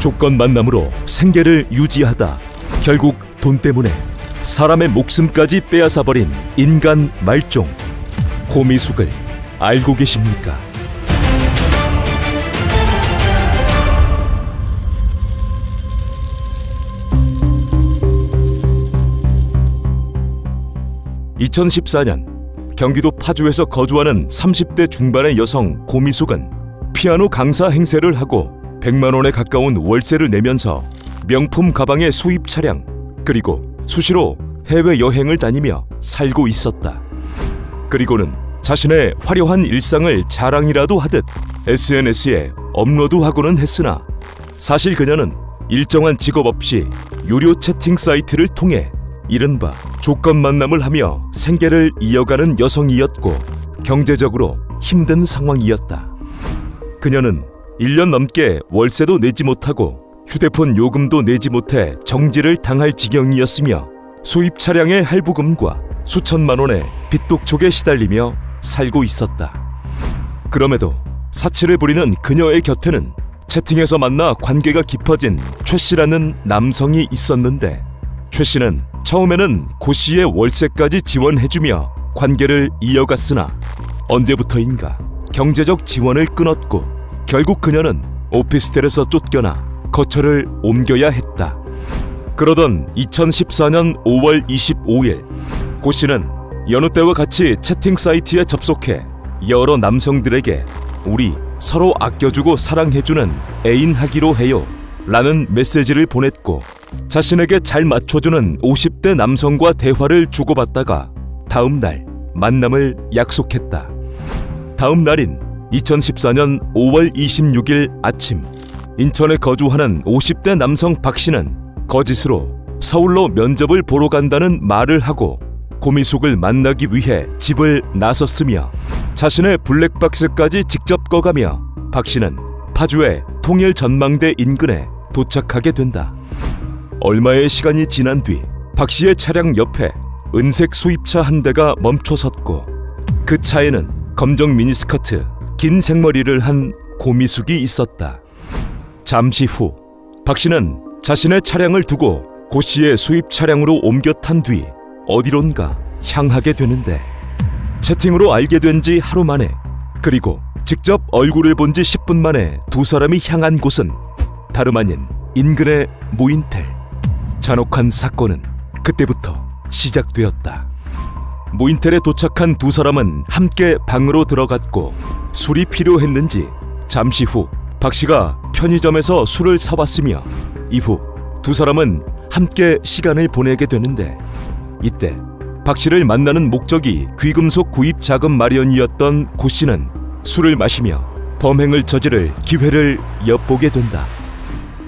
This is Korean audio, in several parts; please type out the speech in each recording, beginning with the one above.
조건 만남으로 생계를 유지하다 결국 돈 때문에 사람의 목숨까지 빼앗아버린 인간 말종 고미숙을 알고 계십니까? (2014년) 경기도 파주에서 거주하는 30대 중반의 여성 고미숙은 피아노 강사 행세를 하고 100만 원에 가까운 월세를 내면서 명품 가방의 수입 차량 그리고 수시로 해외여행을 다니며 살고 있었다. 그리고는 자신의 화려한 일상을 자랑이라도 하듯 SNS에 업로드하고는 했으나 사실 그녀는 일정한 직업 없이 유료 채팅 사이트를 통해 이른바 조건 만남을 하며 생계를 이어가는 여성이었고 경제적으로 힘든 상황이었다. 그녀는 1년 넘게 월세도 내지 못하고 휴대폰 요금도 내지 못해 정지를 당할 지경이었으며 수입 차량의 할부금과 수천만 원의 빚독촉에 시달리며 살고 있었다. 그럼에도 사치를 부리는 그녀의 곁에는 채팅에서 만나 관계가 깊어진 최 씨라는 남성이 있었는데 최 씨는 처음에는 고 씨의 월세까지 지원해주며 관계를 이어갔으나 언제부터인가 경제적 지원을 끊었고 결국 그녀는 오피스텔에서 쫓겨나 거처를 옮겨야 했다. 그러던 2014년 5월 25일 고 씨는 여느 때와 같이 채팅 사이트에 접속해 여러 남성들에게 우리 서로 아껴주고 사랑해주는 애인 하기로 해요 라는 메시지를 보냈고 자신에게 잘 맞춰주는 50대 남성과 대화를 주고받다가 다음 날 만남을 약속했다. 다음 날인 2014년 5월 26일 아침 인천에 거주하는 50대 남성 박 씨는 거짓으로 서울로 면접을 보러 간다는 말을 하고 고미숙을 만나기 위해 집을 나섰으며 자신의 블랙박스까지 직접 꺼가며 박 씨는 파주의 통일전망대 인근에 도착하게 된다. 얼마의 시간이 지난 뒤 박 씨의 차량 옆에 은색 수입차 한 대가 멈춰섰고 그 차에는 검정 미니스커트, 긴 생머리를 한 고미숙이 있었다. 잠시 후 박 씨는 자신의 차량을 두고 고 씨의 수입 차량으로 옮겨 탄 뒤 어디론가 향하게 되는데 채팅으로 알게 된 지 하루 만에 그리고 직접 얼굴을 본 지 10분 만에 두 사람이 향한 곳은 다름 아닌 인근의 무인텔. 잔혹한 사건은 그때부터 시작되었다. 무인텔에 도착한 두 사람은 함께 방으로 들어갔고 술이 필요했는지 잠시 후 박 씨가 편의점에서 술을 사왔으며 이후 두 사람은 함께 시간을 보내게 되는데 이때 박 씨를 만나는 목적이 귀금속 구입 자금 마련이었던 고 씨는 술을 마시며 범행을 저지를 기회를 엿보게 된다.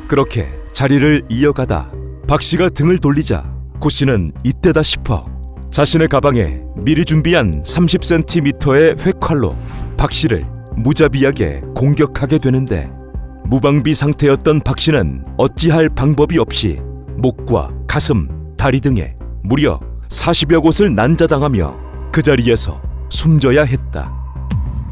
그렇게 자리를 이어가다 박 씨가 등을 돌리자 고 씨는 이때다 싶어 자신의 가방에 미리 준비한 30cm의 회칼로 박 씨를 무자비하게 공격하게 되는데 무방비 상태였던 박 씨는 어찌할 방법이 없이 목과 가슴, 다리 등에 무려 40여 곳을 난자당하며 그 자리에서 숨져야 했다.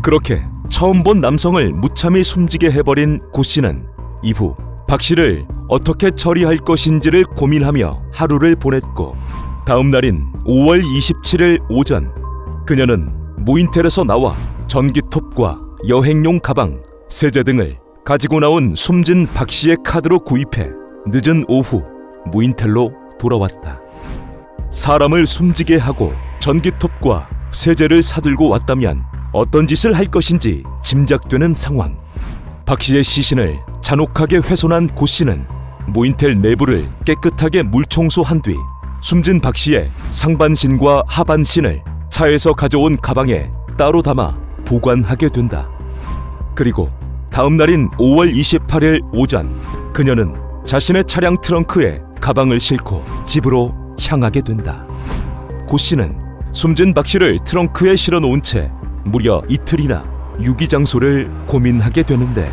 그렇게 처음 본 남성을 무참히 숨지게 해버린 고 씨는 이후 박 씨를 어떻게 처리할 것인지를 고민하며 하루를 보냈고 다음 날인 5월 27일 오전 그녀는 무인텔에서 나와 전기톱과 여행용 가방, 세제 등을 가지고 나온 숨진 박 씨의 카드로 구입해 늦은 오후 무인텔로 돌아왔다. 사람을 숨지게 하고 전기톱과 세제를 사들고 왔다면 어떤 짓을 할 것인지 짐작되는 상황. 박 씨의 시신을 잔혹하게 훼손한 고 씨는 무인텔 내부를 깨끗하게 물청소한 뒤 숨진 박 씨의 상반신과 하반신을 차에서 가져온 가방에 따로 담아 보관하게 된다. 그리고 다음 날인 5월 28일 오전 그녀는 자신의 차량 트렁크에 가방을 싣고 집으로 향하게 된다. 고 씨는 숨진 박 씨를 트렁크에 실어놓은 채 무려 이틀이나 유기 장소를 고민하게 되는데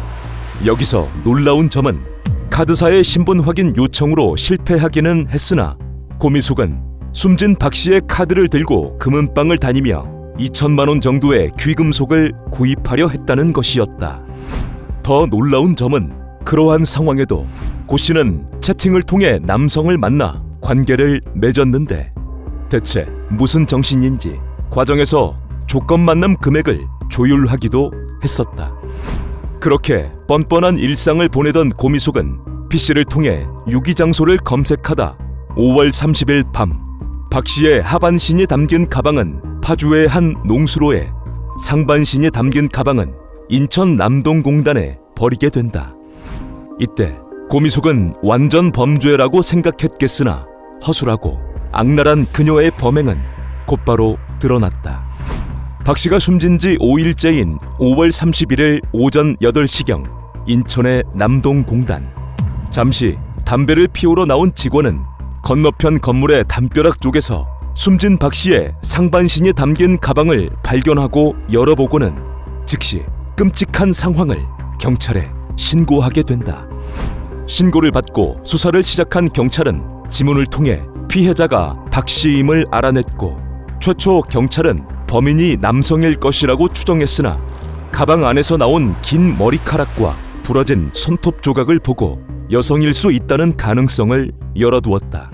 여기서 놀라운 점은 카드사의 신분 확인 요청으로 실패하기는 했으나 고미숙은 숨진 박 씨의 카드를 들고 금은방을 다니며 2천만 원 정도의 귀금속을 구입하려 했다는 것이었다. 더 놀라운 점은 그러한 상황에도 고 씨는 채팅을 통해 남성을 만나 관계를 맺었는데 대체 무슨 정신인지 과정에서 조건 만남 금액을 조율하기도 했었다. 그렇게 뻔뻔한 일상을 보내던 고미숙은 PC를 통해 유기 장소를 검색하다 5월 30일 밤 박 씨의 하반신이 담긴 가방은 파주의 한 농수로에, 상반신이 담긴 가방은 인천 남동공단에 버리게 된다. 이때 고미숙은 완전 범죄라고 생각했겠으나 허술하고 악랄한 그녀의 범행은 곧바로 드러났다. 박 씨가 숨진 지 5일째인 5월 31일 오전 8시경 인천의 남동공단. 잠시 담배를 피우러 나온 직원은 건너편 건물의 담벼락 쪽에서 숨진 박 씨의 상반신이 담긴 가방을 발견하고 열어보고는 즉시 끔찍한 상황을 경찰에 신고하게 된다. 신고를 받고 수사를 시작한 경찰은 지문을 통해 피해자가 박 씨임을 알아냈고 최초 경찰은 범인이 남성일 것이라고 추정했으나 가방 안에서 나온 긴 머리카락과 부러진 손톱 조각을 보고 여성일 수 있다는 가능성을 열어두었다.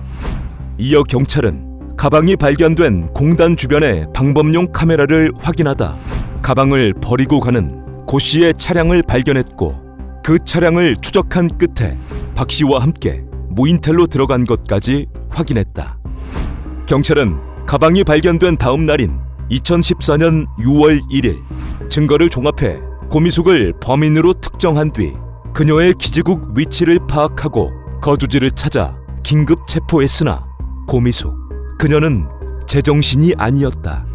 이어 경찰은 가방이 발견된 공단 주변의 방범용 카메라를 확인하다 가방을 버리고 가는 고 씨의 차량을 발견했고 그 차량을 추적한 끝에 박 씨와 함께 무인텔로 들어간 것까지 확인했다. 경찰은 가방이 발견된 다음 날인 2014년 6월 1일 증거를 종합해 고미숙을 범인으로 특정한 뒤 그녀의 기지국 위치를 파악하고 거주지를 찾아 긴급 체포했으나 고미숙, 그녀는 제정신이 아니었다.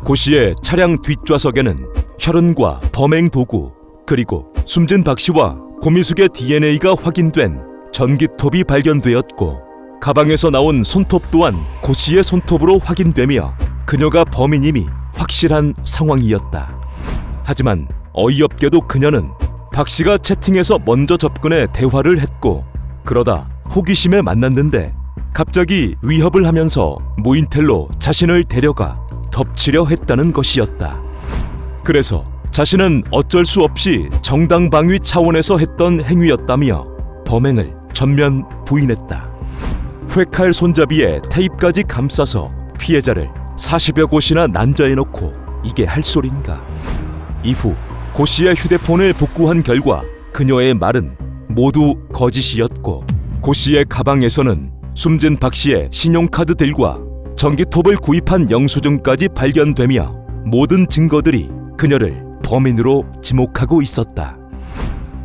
고 씨의 차량 뒷좌석에는 혈흔과 범행 도구 그리고 숨진 박 씨와 고미숙의 DNA가 확인된 전기톱이 발견되었고 가방에서 나온 손톱 또한 고 씨의 손톱으로 확인되며 그녀가 범인임이 확실한 상황이었다. 하지만 어이없게도 그녀는 박 씨가 채팅에서 먼저 접근해 대화를 했고 그러다 호기심에 만났는데 갑자기 위협을 하면서 무인텔로 자신을 데려가 덮치려 했다는 것이었다. 그래서 자신은 어쩔 수 없이 정당방위 차원에서 했던 행위였다며 범행을 전면 부인했다. 회칼 손잡이에 테이프까지 감싸서 피해자를 40여 곳이나 난자해놓고 이게 할 소린가. 이후 고 씨의 휴대폰을 복구한 결과 그녀의 말은 모두 거짓이었고 고 씨의 가방에서는 숨진 박 씨의 신용카드들과 전기톱을 구입한 영수증까지 발견되며 모든 증거들이 그녀를 범인으로 지목하고 있었다.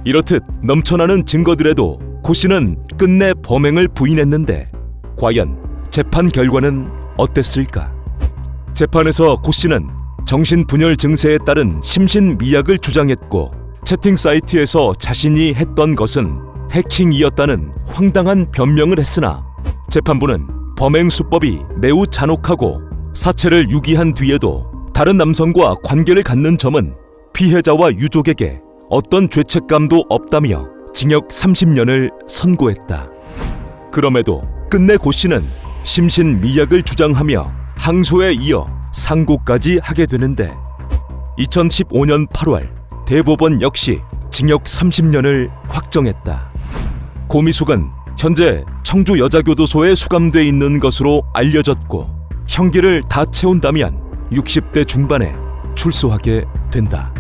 이렇듯 넘쳐나는 증거들에도 고 씨는 끝내 범행을 부인했는데 과연 재판 결과는 어땠을까? 재판에서 고 씨는 정신분열 증세에 따른 심신미약을 주장했고 채팅 사이트에서 자신이 했던 것은 해킹이었다는 황당한 변명을 했으나 재판부는 범행 수법이 매우 잔혹하고 사체를 유기한 뒤에도 다른 남성과 관계를 갖는 점은 피해자와 유족에게 어떤 죄책감도 없다며 징역 30년을 선고했다. 그럼에도 끝내 고 씨는 심신미약을 주장하며 항소에 이어 상고까지 하게 되는데 2015년 8월 대법원 역시 징역 30년을 확정했다. 고미숙은 현재 청주여자교도소에 수감돼 있는 것으로 알려졌고 형기를 다 채운다면 60대 중반에 출소하게 된다.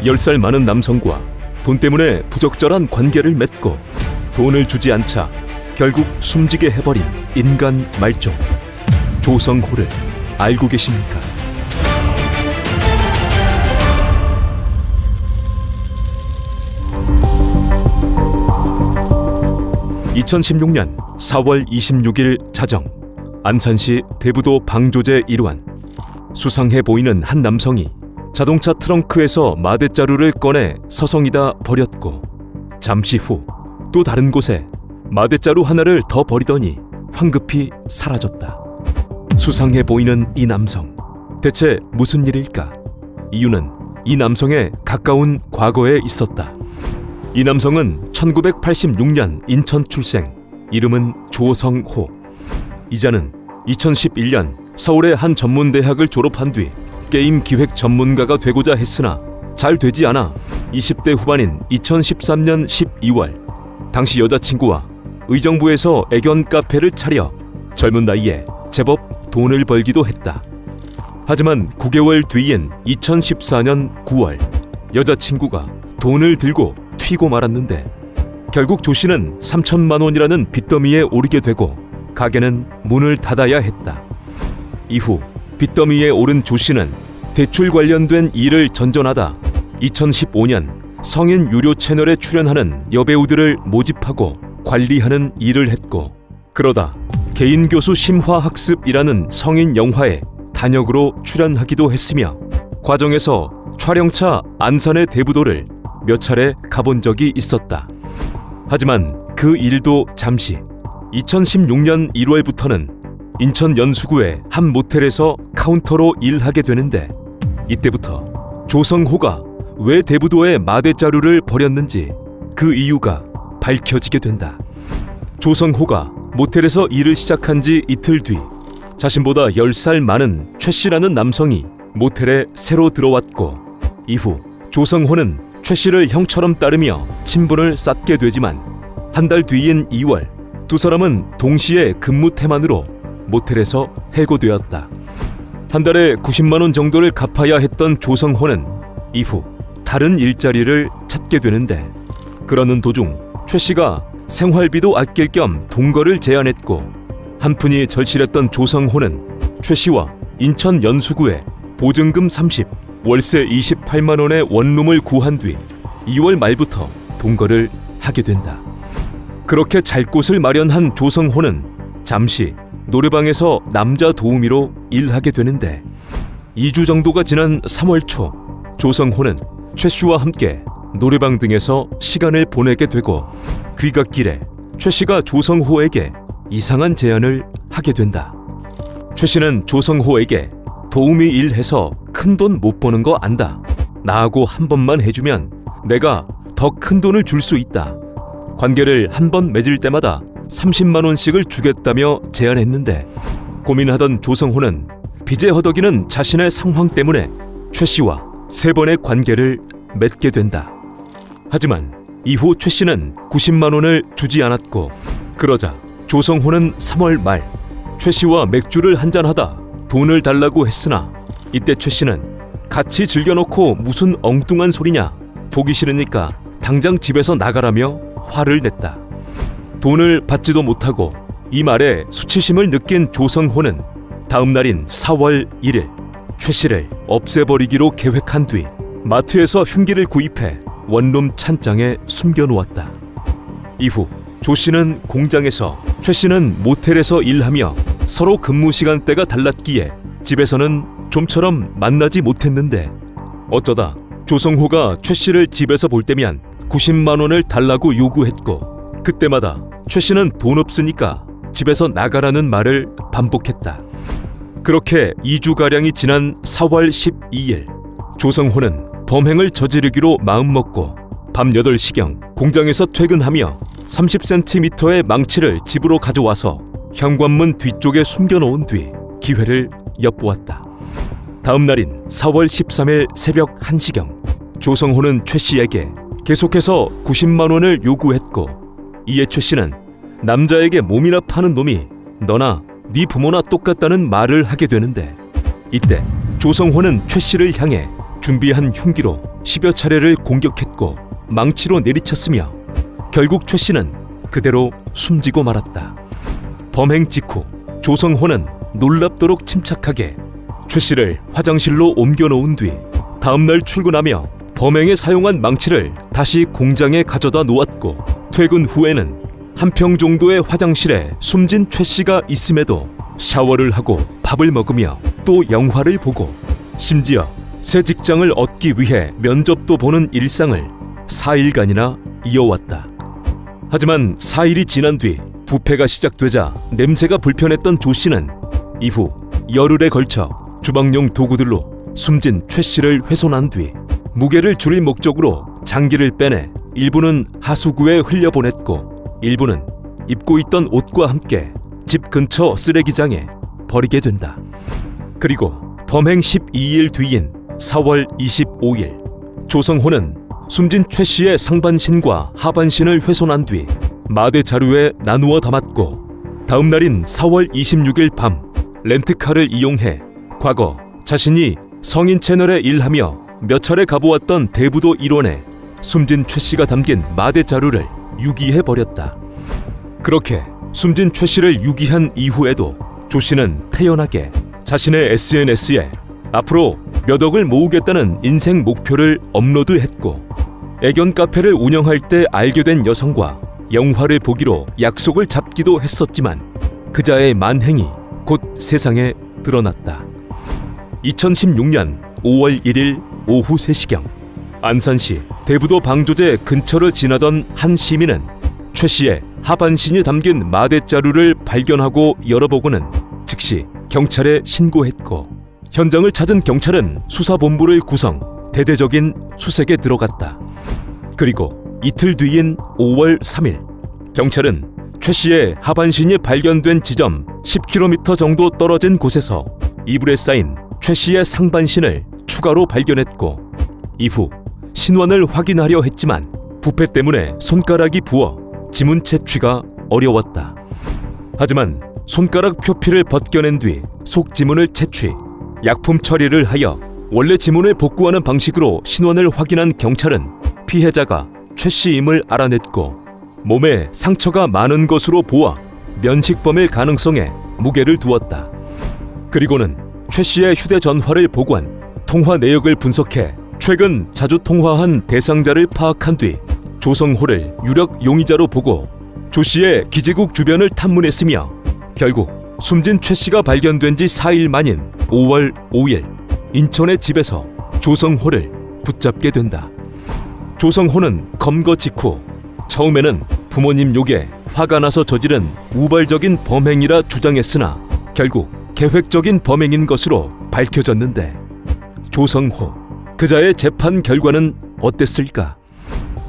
열 살 많은 남성과 돈 때문에 부적절한 관계를 맺고 돈을 주지 않자 결국 숨지게 해버린 인간 말종 조성호를 알고 계십니까? (2016년 4월 26일) 자정 안산시 대부도 방조제 일환. 수상해 보이는 한 남성이 자동차 트렁크에서 마대자루를 꺼내 서성이다 버렸고 잠시 후 또 다른 곳에 마대자루 하나를 더 버리더니 황급히 사라졌다. 수상해 보이는 이 남성, 대체 무슨 일일까? 이유는 이 남성의 가까운 과거에 있었다. 이 남성은 1986년 인천 출생, 이름은 조성호. 이자는 2011년 서울의 한 전문대학을 졸업한 뒤 게임 기획 전문가가 되고자 했으나 잘 되지 않아 20대 후반인 2013년 12월 당시 여자친구와 의정부에서 애견 카페를 차려 젊은 나이에 제법 돈을 벌기도 했다. 하지만 9개월 뒤인 2014년 9월 여자친구가 돈을 들고 튀고 말았는데 결국 조 씨는 3천만 원이라는 빚더미에 오르게 되고 가게는 문을 닫아야 했다. 이후 빚더미에 오른 조 씨는 대출 관련된 일을 전전하다 2015년 성인 유료 채널에 출연하는 여배우들을 모집하고 관리하는 일을 했고 그러다 개인 교수 심화학습이라는 성인 영화에 단역으로 출연하기도 했으며 과정에서 촬영차 안산의 대부도를 몇 차례 가본 적이 있었다. 하지만 그 일도 잠시 2016년 1월부터는 인천 연수구의 한 모텔에서 카운터로 일하게 되는데 이때부터 조성호가 왜 대부도에 마대자루를 버렸는지 그 이유가 밝혀지게 된다. 조성호가 모텔에서 일을 시작한 지 이틀 뒤 자신보다 10살 많은 최 씨라는 남성이 모텔에 새로 들어왔고 이후 조성호는 최 씨를 형처럼 따르며 친분을 쌓게 되지만 한 달 뒤인 2월 두 사람은 동시에 근무 태만으로 모텔에서 해고되었다. 한 달에 90만 원 정도를 갚아야 했던 조성호는 이후 다른 일자리를 찾게 되는데 그러는 도중 최 씨가 생활비도 아낄 겸 동거를 제안했고 한푼이 절실했던 조성호는 최 씨와 인천 연수구에 보증금 30, 월세 28만 원의 원룸을 구한 뒤 2월 말부터 동거를 하게 된다. 그렇게 잘 곳을 마련한 조성호는 잠시 노래방에서 남자 도우미로 일하게 되는데 2주 정도가 지난 3월 초 조성호는 최 씨와 함께 노래방 등에서 시간을 보내게 되고 귀갓길에 최 씨가 조성호에게 이상한 제안을 하게 된다. 최 씨는 조성호에게 도우미 일해서 큰 돈 못 버는 거 안다. 나하고 한 번만 해주면 내가 더 큰 돈을 줄 수 있다. 관계를 한 번 맺을 때마다 30만 원씩을 주겠다며 제안했는데 고민하던 조성호는 빚에 허덕이는 자신의 상황 때문에 최 씨와 3번의 관계를 맺게 된다. 하지만 이후 최 씨는 90만 원을 주지 않았고 그러자 조성호는 3월 말 최 씨와 맥주를 한잔하다 돈을 달라고 했으나 이때 최 씨는 같이 즐겨놓고 무슨 엉뚱한 소리냐 보기 싫으니까 당장 집에서 나가라며 화를 냈다. 돈을 받지도 못하고 이 말에 수치심을 느낀 조성호는 다음 날인 4월 1일 최 씨를 없애버리기로 계획한 뒤 마트에서 흉기를 구입해 원룸 찬장에 숨겨놓았다. 이후 조 씨는 공장에서 최 씨는 모텔에서 일하며 서로 근무 시간대가 달랐기에 집에서는 좀처럼 만나지 못했는데 어쩌다 조성호가 최 씨를 집에서 볼 때면 90만 원을 달라고 요구했고 그때마다 최 씨는 돈 없으니까 집에서 나가라는 말을 반복했다. 그렇게 2주가량이 지난 4월 12일 조성호는 범행을 저지르기로 마음먹고 밤 8시경 공장에서 퇴근하며 30cm의 망치를 집으로 가져와서 현관문 뒤쪽에 숨겨놓은 뒤 기회를 엿보았다. 다음 날인 4월 13일 새벽 1시경 조성호는 최 씨에게 계속해서 90만 원을 요구했고 이에 최 씨는 남자에게 몸이나 파는 놈이 너나 네 부모나 똑같다는 말을 하게 되는데 이때 조성호는 최 씨를 향해 준비한 흉기로 10여 차례를 공격했고 망치로 내리쳤으며 결국 최 씨는 그대로 숨지고 말았다. 범행 직후 조성호는 놀랍도록 침착하게 최 씨를 화장실로 옮겨놓은 뒤 다음날 출근하며 범행에 사용한 망치를 다시 공장에 가져다 놓았고 퇴근 후에는 한 평 정도의 화장실에 숨진 최 씨가 있음에도 샤워를 하고 밥을 먹으며 또 영화를 보고 심지어 새 직장을 얻기 위해 면접도 보는 일상을 4일간이나 이어왔다. 하지만 4일이 지난 뒤 부패가 시작되자 냄새가 불편했던 조 씨는 이후 열흘에 걸쳐 주방용 도구들로 숨진 최 씨를 훼손한 뒤 무게를 줄일 목적으로 장기를 빼내 일부는 하수구에 흘려보냈고 일부는 입고 있던 옷과 함께 집 근처 쓰레기장에 버리게 된다. 그리고 범행 12일 뒤인 4월 25일 조성호는 숨진 최 씨의 상반신과 하반신을 훼손한 뒤 마대 자루에 나누어 담았고 다음 날인 4월 26일 밤 렌트카를 이용해 과거 자신이 성인 채널에 일하며 몇 차례 가보았던 대부도 일원에 숨진 최 씨가 담긴 마대 자루를 유기해 버렸다. 그렇게 숨진 최 씨를 유기한 이후에도 조 씨는 태연하게 자신의 SNS에 앞으로 몇 억을 모으겠다는 인생 목표를 업로드했고 애견 카페를 운영할 때 알게 된 여성과 영화를 보기로 약속을 잡기도 했었지만 그자의 만행이 곧 세상에 드러났다. 2016년 5월 1일 오후 3시경 안산시 대부도 방조제 근처를 지나던 한 시민은 최 씨의 하반신이 담긴 마대자루를 발견하고 열어보고는 즉시 경찰에 신고했고 현장을 찾은 경찰은 수사본부를 구성, 대대적인 수색에 들어갔다. 그리고 이틀 뒤인 5월 3일 경찰은 최 씨의 하반신이 발견된 지점 10km 정도 떨어진 곳에서 이불에 쌓인 최 씨의 상반신을 추가로 발견했고 이후 신원을 확인하려 했지만 부패 때문에 손가락이 부어 지문 채취가 어려웠다. 하지만 손가락 표피를 벗겨낸 뒤 속 지문을 채취, 약품 처리를 하여 원래 지문을 복구하는 방식으로 신원을 확인한 경찰은 피해자가 최 씨임을 알아냈고 몸에 상처가 많은 것으로 보아 면식범일 가능성에 무게를 두었다. 그리고는 최 씨의 휴대전화를 보관, 통화 내역을 분석해 최근 자주 통화한 대상자를 파악한 뒤 조성호를 유력 용의자로 보고 조 씨의 기지국 주변을 탐문했으며 결국 숨진 최 씨가 발견된 지 4일 만인 5월 5일 인천의 집에서 조성호를 붙잡게 된다. 조성호는 검거 직후 처음에는 부모님 욕에 화가 나서 저지른 우발적인 범행이라 주장했으나 결국 계획적인 범행인 것으로 밝혀졌는데 조성호, 그자의 재판 결과는 어땠을까?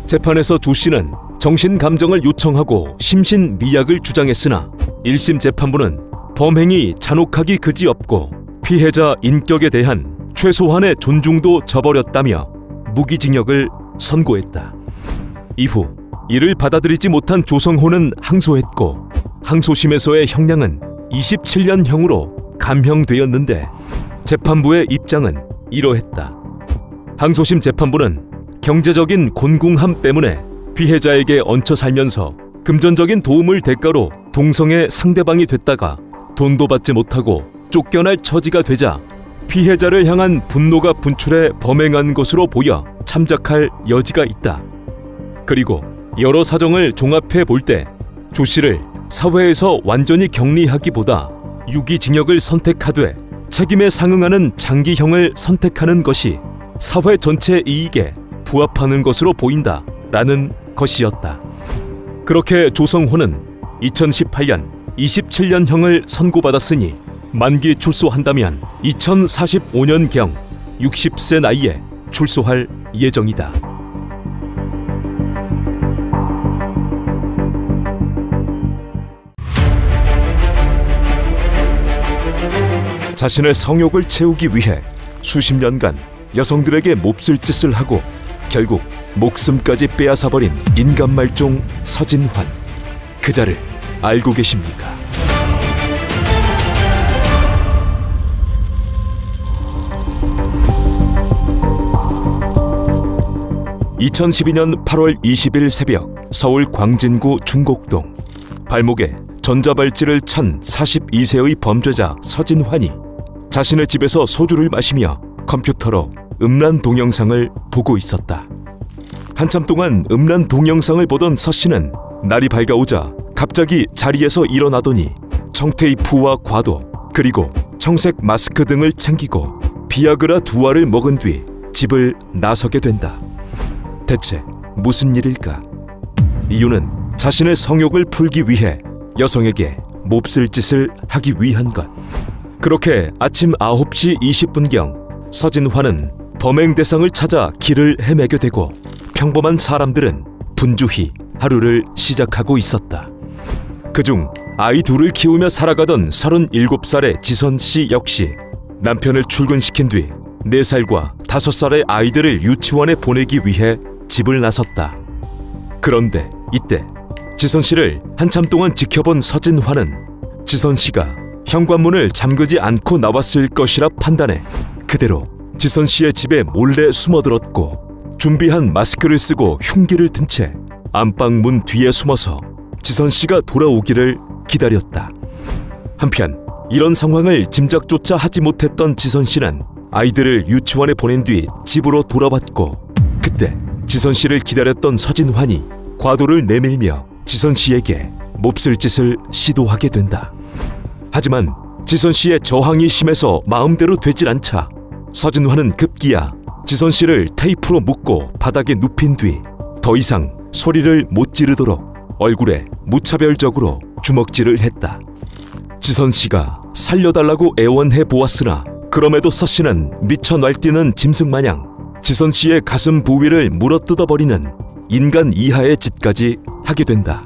재판에서 조 씨는 정신감정을 요청하고 심신미약을 주장했으나 1심 재판부는 범행이 잔혹하기 그지없고 피해자 인격에 대한 최소한의 존중도 저버렸다며 무기징역을 선고했다. 이후 이를 받아들이지 못한 조성호는 항소했고 항소심에서의 형량은 27년형으로 감형되었는데 재판부의 입장은 이러했다. 항소심 재판부는 경제적인 곤궁함 때문에 피해자에게 얹혀 살면서 금전적인 도움을 대가로 동성애 상대방이 됐다가 돈도 받지 못하고 쫓겨날 처지가 되자 피해자를 향한 분노가 분출해 범행한 것으로 보여 참작할 여지가 있다. 그리고 여러 사정을 종합해 볼 때 조 씨를 사회에서 완전히 격리하기보다 유기징역을 선택하되 책임에 상응하는 장기형을 선택하는 것이 사회 전체 이익에 부합하는 것으로 보인다라는 것이었다. 그렇게 조성호는 2018년 27년형을 선고받았으니 만기 출소한다면 2045년경 60세 나이에 출소할 예정이다. 자신의 성욕을 채우기 위해 수십 년간 여성들에게 몹쓸 짓을 하고 결국 목숨까지 빼앗아버린 인간말종 서진환, 그자를 알고 계십니까? (2012년 8월 20일) 새벽 서울 광진구 중곡동 발목에 전자발찌를 찬 42세의 범죄자 서진환이 자신의 집에서 소주를 마시며 컴퓨터로 음란 동영상을 보고 있었다. 한참 동안 음란 동영상을 보던 서 씨는 날이 밝아오자 갑자기 자리에서 일어나더니 청테이프와 과도 그리고 청색 마스크 등을 챙기고 비아그라 2알을 먹은 뒤 집을 나서게 된다. 대체 무슨 일일까? 이유는 자신의 성욕을 풀기 위해 여성에게 몹쓸 짓을 하기 위한 것. 그렇게 아침 9시 20분경 서진환은 범행 대상을 찾아 길을 헤매게 되고 평범한 사람들은 분주히 하루를 시작하고 있었다. 그중 아이 둘을 키우며 살아가던 37살의 지선 씨 역시 남편을 출근시킨 뒤 4살과 5살의 아이들을 유치원에 보내기 위해 집을 나섰다. 그런데 이때 지선 씨를 한참 동안 지켜본 서진화는 지선 씨가 현관문을 잠그지 않고 나왔을 것이라 판단해 그대로 지선 씨의 집에 몰래 숨어들었고 준비한 마스크를 쓰고 흉기를 든 채 안방 문 뒤에 숨어서 지선 씨가 돌아오기를 기다렸다. 한편 이런 상황을 짐작조차 하지 못했던 지선 씨는 아이들을 유치원에 보낸 뒤 집으로 돌아왔고 그때 지선 씨를 기다렸던 서진환이 과도를 내밀며 지선 씨에게 몹쓸 짓을 시도하게 된다. 하지만 지선 씨의 저항이 심해서 마음대로 되질 않자 서진환은 급기야 지선 씨를 테이프로 묶고 바닥에 눕힌 뒤 더 이상 소리를 못 지르도록 얼굴에 무차별적으로 주먹질을 했다. 지선 씨가 살려달라고 애원해 보았으나 그럼에도 서 씨는 미쳐 날뛰는 짐승 마냥 지선 씨의 가슴 부위를 물어뜯어버리는 인간 이하의 짓까지 하게 된다.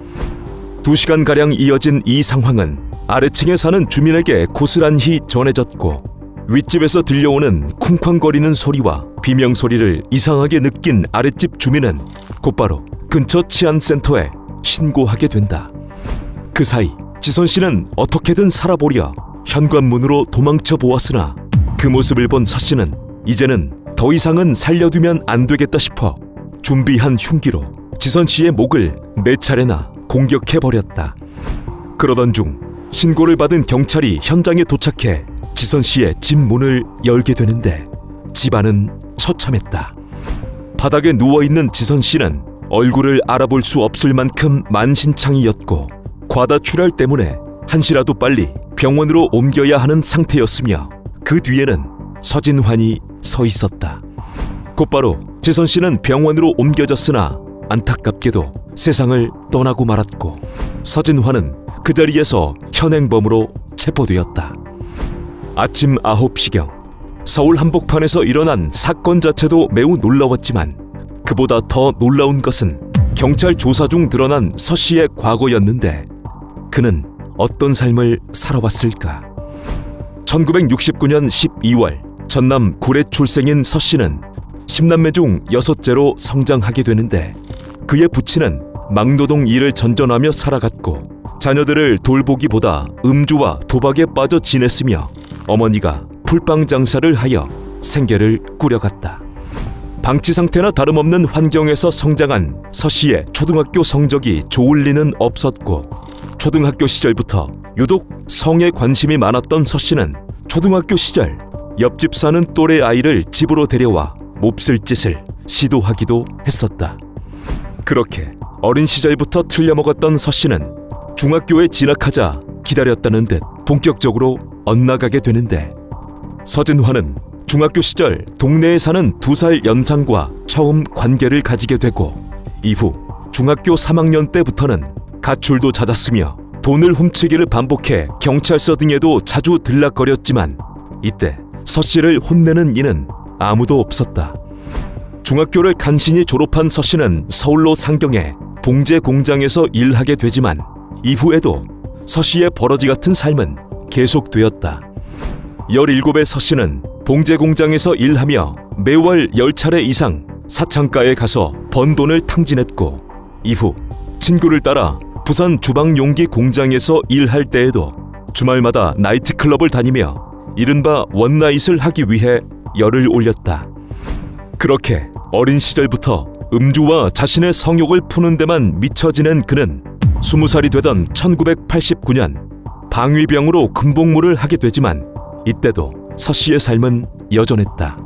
2시간가량 이어진 이 상황은 아래층에 사는 주민에게 고스란히 전해졌고 윗집에서 들려오는 쿵쾅거리는 소리와 비명소리를 이상하게 느낀 아랫집 주민은 곧바로 근처 치안센터에 신고하게 된다. 그 사이 지선 씨는 어떻게든 살아보려 현관문으로 도망쳐 보았으나 그 모습을 본 서 씨는 이제는 더 이상은 살려두면 안 되겠다 싶어 준비한 흉기로 지선 씨의 목을 4차례나 공격해버렸다. 그러던 중 신고를 받은 경찰이 현장에 도착해 지선 씨의 집 문을 열게 되는데 집안은 처참했다. 바닥에 누워있는 지선 씨는 얼굴을 알아볼 수 없을 만큼 만신창이였고 과다 출혈 때문에 한시라도 빨리 병원으로 옮겨야 하는 상태였으며 그 뒤에는 서진환이 서 있었다. 곧바로 지선 씨는 병원으로 옮겨졌으나 안타깝게도 세상을 떠나고 말았고 서진환은 그 자리에서 현행범으로 체포되었다. 아침 9시경 서울 한복판에서 일어난 사건 자체도 매우 놀라웠지만 그보다 더 놀라운 것은 경찰 조사 중 드러난 서 씨의 과거였는데 그는 어떤 삶을 살아왔을까? 1969년 12월 전남 구례 출생인 서 씨는 10남매 중 6째로 성장하게 되는데 그의 부친은 막노동 일을 전전하며 살아갔고 자녀들을 돌보기보다 음주와 도박에 빠져 지냈으며 어머니가 풀빵 장사를 하여 생계를 꾸려갔다. 방치 상태나 다름없는 환경에서 성장한 서 씨의 초등학교 성적이 좋을 리는 없었고 초등학교 시절부터 유독 성에 관심이 많았던 서 씨는 초등학교 시절 옆집 사는 또래 아이를 집으로 데려와 몹쓸 짓을 시도하기도 했었다. 그렇게 어린 시절부터 틀려먹었던 서 씨는 중학교에 진학하자 기다렸다는 듯 본격적으로 엇나가게 되는데 서진환은 중학교 시절 동네에 사는 2살 연상과 처음 관계를 가지게 되고 이후 중학교 3학년 때부터는 가출도 잦았으며 돈을 훔치기를 반복해 경찰서 등에도 자주 들락거렸지만 이때 서 씨를 혼내는 이는 아무도 없었다. 중학교를 간신히 졸업한 서 씨는 서울로 상경해 봉제 공장에서 일하게 되지만 이후에도 서 씨의 버러지 같은 삶은 계속되었다. 17의 서 씨는 봉제 공장에서 일하며 매월 10차례 이상 사창가에 가서 번 돈을 탕진했고 이후 친구를 따라 부산 주방용기 공장에서 일할 때에도 주말마다 나이트클럽을 다니며 이른바 원나잇을 하기 위해 열을 올렸다. 그렇게 어린 시절부터 음주와 자신의 성욕을 푸는 데만 미쳐 지낸 그는 20살이 되던 1989년 방위병으로 군복무를 하게 되지만 이때도 서 씨의 삶은 여전했다.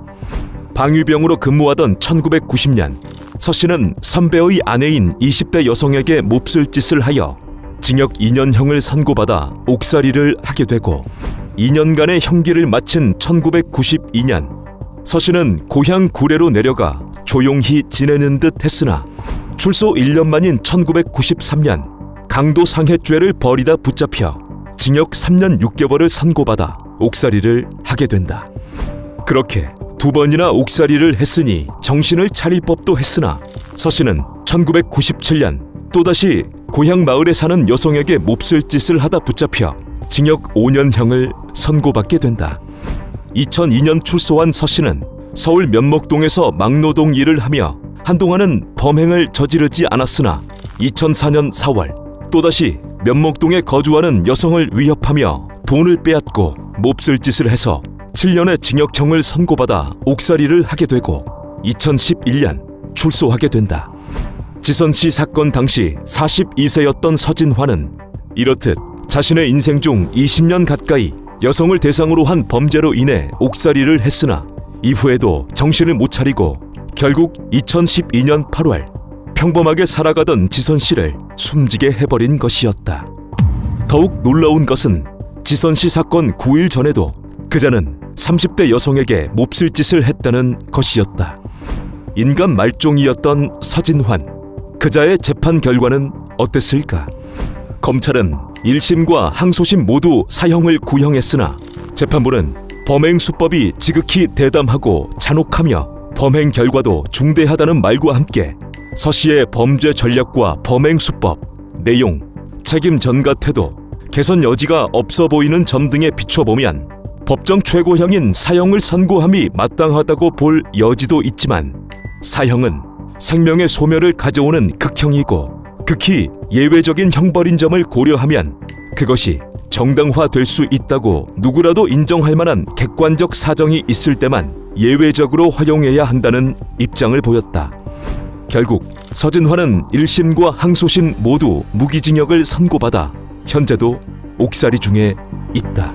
방위병으로 근무하던 1990년 서 씨는 선배의 아내인 20대 여성에게 몹쓸 짓을 하여 징역 2년형을 선고받아 옥살이를 하게 되고 2년간의 형기를 마친 1992년 서 씨는 고향 구례로 내려가 조용히 지내는 듯 했으나 출소 1년 만인 1993년 강도상해죄를 벌이다 붙잡혀 징역 3년 6개월을 선고받아 옥살이를 하게 된다. 그렇게 2번이나 옥살이를 했으니 정신을 차릴 법도 했으나 서 씨는 1997년 또다시 고향 마을에 사는 여성에게 몹쓸 짓을 하다 붙잡혀 징역 5년형을 선고받게 된다. 2002년 출소한 서 씨는 서울 면목동에서 막노동 일을 하며 한동안은 범행을 저지르지 않았으나 2004년 4월 또다시 면목동에 거주하는 여성을 위협하며 돈을 빼앗고 몹쓸 짓을 해서 7년의 징역형을 선고받아 옥살이를 하게 되고 2011년 출소하게 된다. 지선 씨 사건 당시 42세였던 서진환은 이렇듯 자신의 인생 중 20년 가까이 여성을 대상으로 한 범죄로 인해 옥살이를 했으나 이후에도 정신을 못 차리고 결국 2012년 8월 평범하게 살아가던 지선 씨를 숨지게 해버린 것이었다. 더욱 놀라운 것은 지선 씨 사건 9일 전에도 그자는 30대 여성에게 몹쓸 짓을 했다는 것이었다. 인간 말종이었던 서진환, 그자의 재판 결과는 어땠을까? 검찰은 1심과 항소심 모두 사형을 구형했으나 재판부는 범행 수법이 지극히 대담하고 잔혹하며 범행 결과도 중대하다는 말과 함께 서 씨의 범죄 전략과 범행 수법, 내용, 책임 전가 태도, 개선 여지가 없어 보이는 점 등에 비춰보면 법정 최고형인 사형을 선고함이 마땅하다고 볼 여지도 있지만 사형은 생명의 소멸을 가져오는 극형이고 극히 예외적인 형벌인 점을 고려하면 그것이 정당화될 수 있다고 누구라도 인정할 만한 객관적 사정이 있을 때만 예외적으로 허용해야 한다는 입장을 보였다. 결국 서진환은 1심과 항소심 모두 무기징역을 선고받아 현재도 옥살이 중에 있다.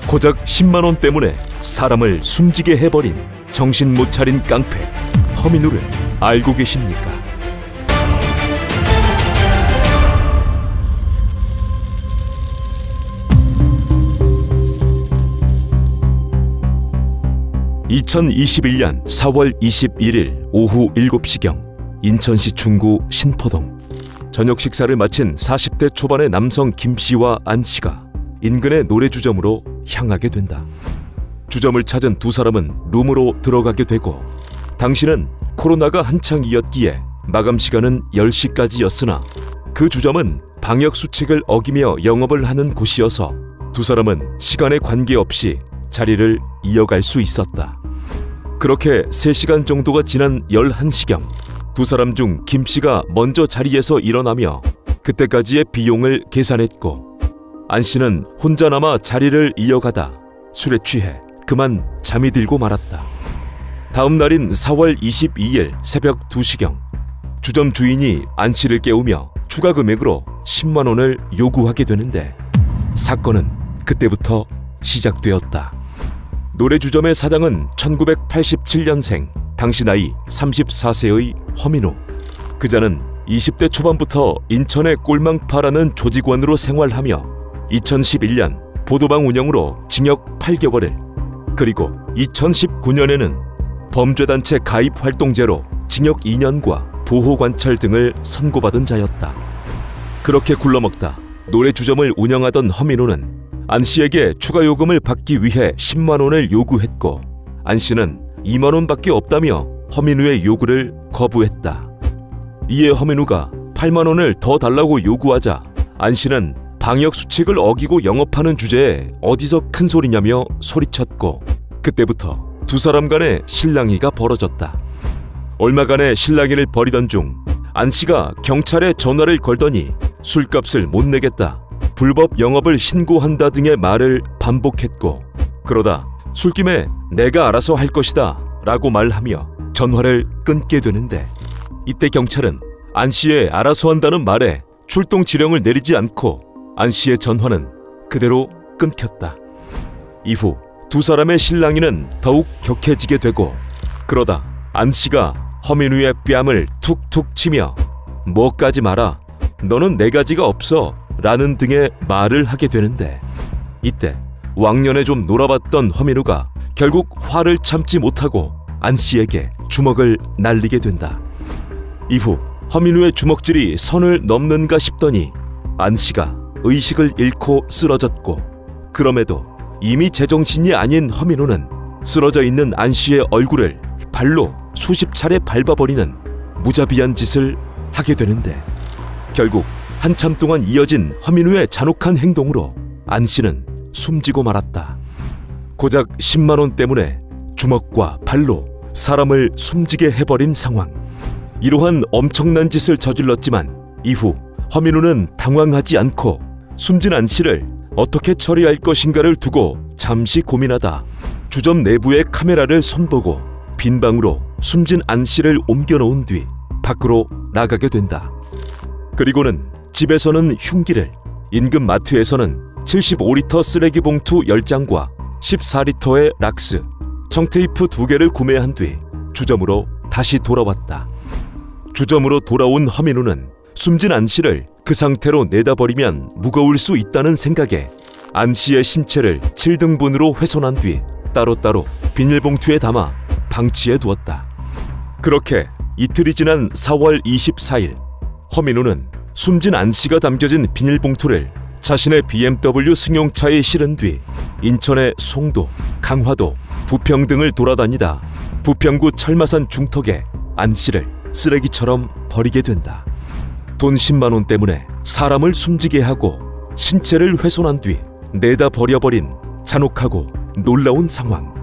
고작 10만 원 때문에 사람을 숨지게 해버린 정신 못 차린 깡패 허민우를 알고 계십니까? (2021년 4월 21일) 오후 7시경 인천시 중구 신포동. 저녁 식사를 마친 40대 초반의 남성 김씨와 안씨가 인근의 노래주점으로 향하게 된다. 주점을 찾은 두 사람은 룸으로 들어가게 되고 당시는 코로나가 한창이었기에 마감 시간은 10시까지였으나 그 주점은 방역 수칙을 어기며 영업을 하는 곳이어서 두 사람은 시간에 관계없이 자리를 이어갈 수 있었다. 그렇게 3시간 정도가 지난 11시경 두 사람 중 김씨가 먼저 자리에서 일어나며 그때까지의 비용을 계산했고 안씨는 혼자 남아 자리를 이어가다 술에 취해 그만 잠이 들고 말았다. 다음 날인 4월 22일 새벽 2시경 주점 주인이 안씨를 깨우며 추가 금액으로 10만 원을 요구하게 되는데 사건은 그때부터 시작되었다. 노래주점의 사장은 1987년생, 당시 나이 34세의 허민우. 그자는 20대 초반부터 인천의 꼴망파라는 조직원으로 생활하며 2011년 보도방 운영으로 징역 8개월을, 그리고 2019년에는 범죄단체 가입 활동죄로 징역 2년과 보호관찰 등을 선고받은 자였다. 그렇게 굴러먹다 노래주점을 운영하던 허민우는 안씨에게 추가 요금을 받기 위해 10만 원을 요구했고 안씨는 2만 원밖에 없다며 허민우의 요구를 거부했다. 이에 허민우가 8만 원을 더 달라고 요구하자 안씨는 방역 수칙을 어기고 영업하는 주제에 어디서 큰 소리냐며 소리쳤고 그때부터 두 사람 간의 실랑이가 벌어졌다. 얼마간의 실랑이를 벌이던 중 안씨가 경찰에 전화를 걸더니 술값을 못 내겠다, 불법 영업을 신고한다 등의 말을 반복했고 그러다 술김에 내가 알아서 할 것이다 라고 말하며 전화를 끊게 되는데 이때 경찰은 안씨의 알아서 한다는 말에 출동 지령을 내리지 않고 안씨의 전화는 그대로 끊겼다. 이후 두 사람의 실랑이는 더욱 격해지게 되고 그러다 안씨가 허민우의 뺨을 툭툭 치며 뭐까지 마라, 너는 네 가지가 없어 라는 등의 말을 하게 되는데 이때 왕년에 좀 놀아봤던 허민우가 결국 화를 참지 못하고 안씨에게 주먹을 날리게 된다. 이후 허민우의 주먹질이 선을 넘는가 싶더니 안씨가 의식을 잃고 쓰러졌고 그럼에도 이미 제정신이 아닌 허민호는 쓰러져 있는 안 씨의 얼굴을 발로 수십 차례 밟아버리는 무자비한 짓을 하게 되는데, 결국 한참 동안 이어진 허민호의 잔혹한 행동으로 안 씨는 숨지고 말았다. 고작 10만 원 때문에 주먹과 발로 사람을 숨지게 해버린 상황. 이러한 엄청난 짓을 저질렀지만 이후 허민호는 당황하지 않고 숨진 안 씨를 어떻게 처리할 것인가를 두고 잠시 고민하다 주점 내부의 카메라를 손보고 빈 방으로 숨진 안 씨를 옮겨놓은 뒤 밖으로 나가게 된다. 그리고는 집에서는 흉기를, 인근 마트에서는 75리터 쓰레기 봉투 10장과 14리터의 락스, 청테이프 2개를 구매한 뒤 주점으로 다시 돌아왔다. 주점으로 돌아온 허민호는 숨진 안 씨를 그 상태로 내다버리면 무거울 수 있다는 생각에 안 씨의 신체를 7등분으로 훼손한 뒤 따로따로 비닐봉투에 담아 방치해 두었다. 그렇게 이틀이 지난 4월 24일, 허민호는 숨진 안 씨가 담겨진 비닐봉투를 자신의 BMW 승용차에 실은 뒤 인천의 송도, 강화도, 부평 등을 돌아다니다 부평구 철마산 중턱에 안 씨를 쓰레기처럼 버리게 된다. 돈 10만 원 때문에 사람을 숨지게 하고 신체를 훼손한 뒤 내다 버려버린 잔혹하고 놀라운 상황.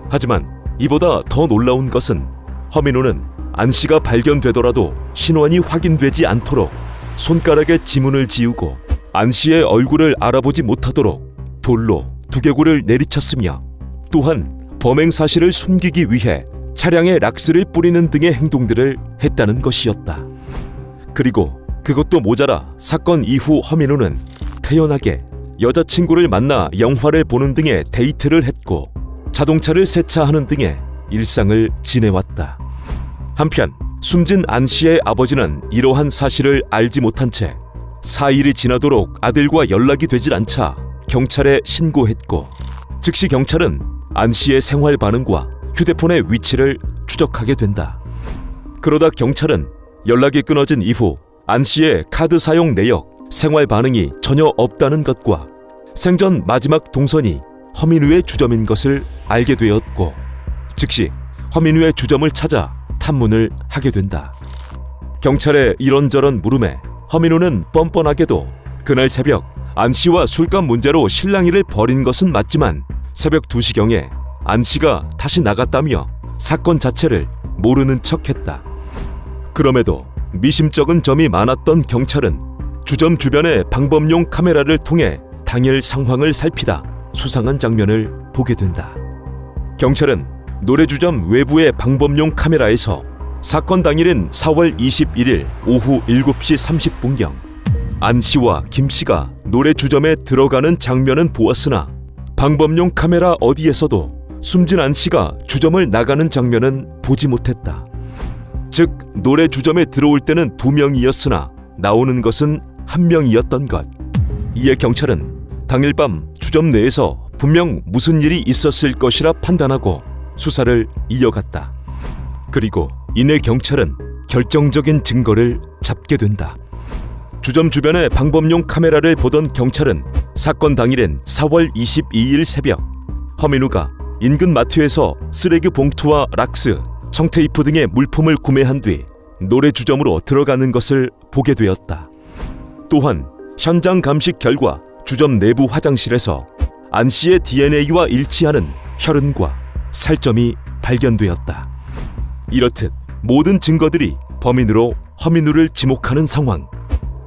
하지만 이보다 더 놀라운 것은 허민호는 안 씨가 발견되더라도 신원이 확인되지 않도록 손가락에 지문을 지우고 안 씨의 얼굴을 알아보지 못하도록 돌로 두개골을 내리쳤으며, 또한 범행 사실을 숨기기 위해 차량에 락스를 뿌리는 등의 행동들을 했다는 것이었다. 그리고 그것도 모자라 사건 이후 허민호는 태연하게 여자친구를 만나 영화를 보는 등의 데이트를 했고 자동차를 세차하는 등의 일상을 지내왔다. 한편 숨진 안 씨의 아버지는 이러한 사실을 알지 못한 채 4일이 지나도록 아들과 연락이 되질 않자 경찰에 신고했고, 즉시 경찰은 안 씨의 생활 반응과 휴대폰의 위치를 추적하게 된다. 그러다 경찰은 연락이 끊어진 이후 안 씨의 카드 사용 내역, 생활 반응이 전혀 없다는 것과 생전 마지막 동선이 허민우의 주점인 것을 알게 되었고, 즉시 허민우의 주점을 찾아 탐문을 하게 된다. 경찰의 이런저런 물음에 허민우는 뻔뻔하게도 그날 새벽 안 씨와 술값 문제로 실랑이를 벌인 것은 맞지만 새벽 2시경에 안 씨가 다시 나갔다며 사건 자체를 모르는 척했다. 그럼에도 미심쩍은 점이 많았던 경찰은 주점 주변의 방범용 카메라를 통해 당일 상황을 살피다 수상한 장면을 보게 된다. 경찰은 노래주점 외부의 방범용 카메라에서 사건 당일인 4월 21일 오후 7시 30분경 안 씨와 김 씨가 노래주점에 들어가는 장면은 보았으나 방범용 카메라 어디에서도 숨진 안 씨가 주점을 나가는 장면은 보지 못했다. 즉 노래주점에 들어올 때는 2명이었으나 나오는 것은 1명이었던 것. 이에 경찰은 당일 밤 주점 내에서 분명 무슨 일이 있었을 것이라 판단하고 수사를 이어갔다. 그리고 이내 경찰은 결정적인 증거를 잡게 된다. 주점 주변의 방범용 카메라를 보던 경찰은 사건 당일인 4월 22일 새벽 허민우가 인근 마트에서 쓰레기 봉투와 락스, 청테이프 등의 물품을 구매한 뒤 노래주점으로 들어가는 것을 보게 되었다. 또한 현장 감식 결과 주점 내부 화장실에서 안 씨의 DNA와 일치하는 혈흔과 살점이 발견되었다. 이렇듯 모든 증거들이 범인으로 허민우를 지목하는 상황.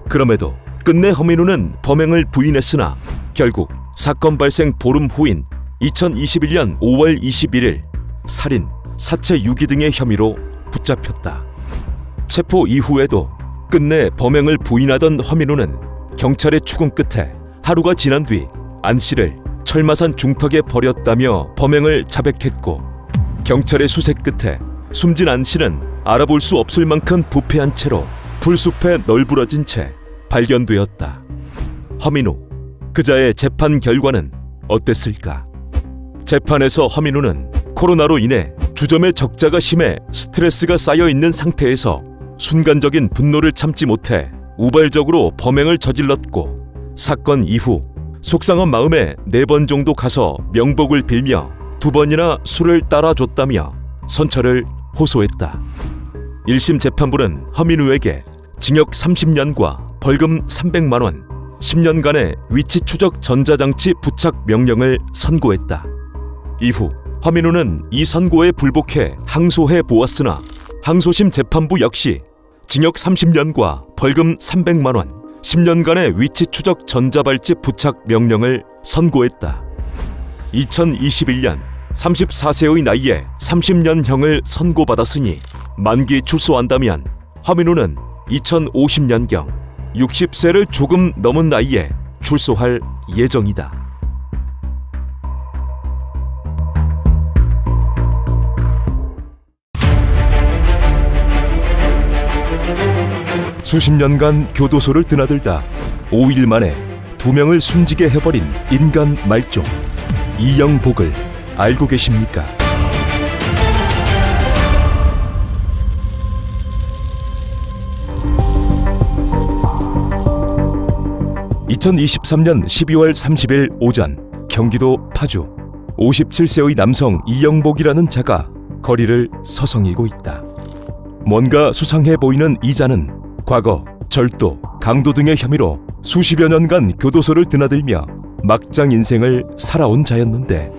그럼에도 끝내 허민우는 범행을 부인했으나 결국 사건 발생 보름 후인 2021년 5월 21일 살인, 사체 유기 등의 혐의로 붙잡혔다. 체포 이후에도 끝내 범행을 부인하던 허민우는 경찰의 추궁 끝에 하루가 지난 뒤 안 씨를 철마산 중턱에 버렸다며 범행을 자백했고, 경찰의 수색 끝에 숨진 안 씨는 알아볼 수 없을 만큼 부패한 채로 풀숲에 널브러진 채 발견되었다. 허민우, 그자의 재판 결과는 어땠을까? 재판에서 허민우는 코로나로 인해 주점의 적자가 심해 스트레스가 쌓여 있는 상태에서 순간적인 분노를 참지 못해 우발적으로 범행을 저질렀고, 사건 이후 속상한 마음에 4번 정도 가서 명복을 빌며 2번이나 술을 따라줬다며 선처를 호소했다. 1심 재판부는 허민우에게 징역 30년과 벌금 300만 원, 10년간의 위치 추적 전자장치 부착 명령을 선고했다. 이후 허민우는 이 선고에 불복해 항소해 보았으나 항소심 재판부 역시 징역 30년과 벌금 300만 원, 10년간의 위치 추적 전자발찌 부착 명령을 선고했다. 2021년 34세의 나이에 30년형을 선고받았으니 만기 출소한다면 허민우는 2050년경 60세를 조금 넘은 나이에 출소할 예정이다. 수십 년간 교도소를 드나들다 5일 만에 2명을 숨지게 해버린 인간 말종 이영복을 알고 계십니까? (2023년 12월 30일) 오전 경기도 파주 57세의 남성 이영복이라는 자가 거리를 서성이고 있다. 뭔가 수상해 보이는 이자는 과거 절도, 강도 등의 혐의로 수십여 년간 교도소를 드나들며 막장 인생을 살아온 자였는데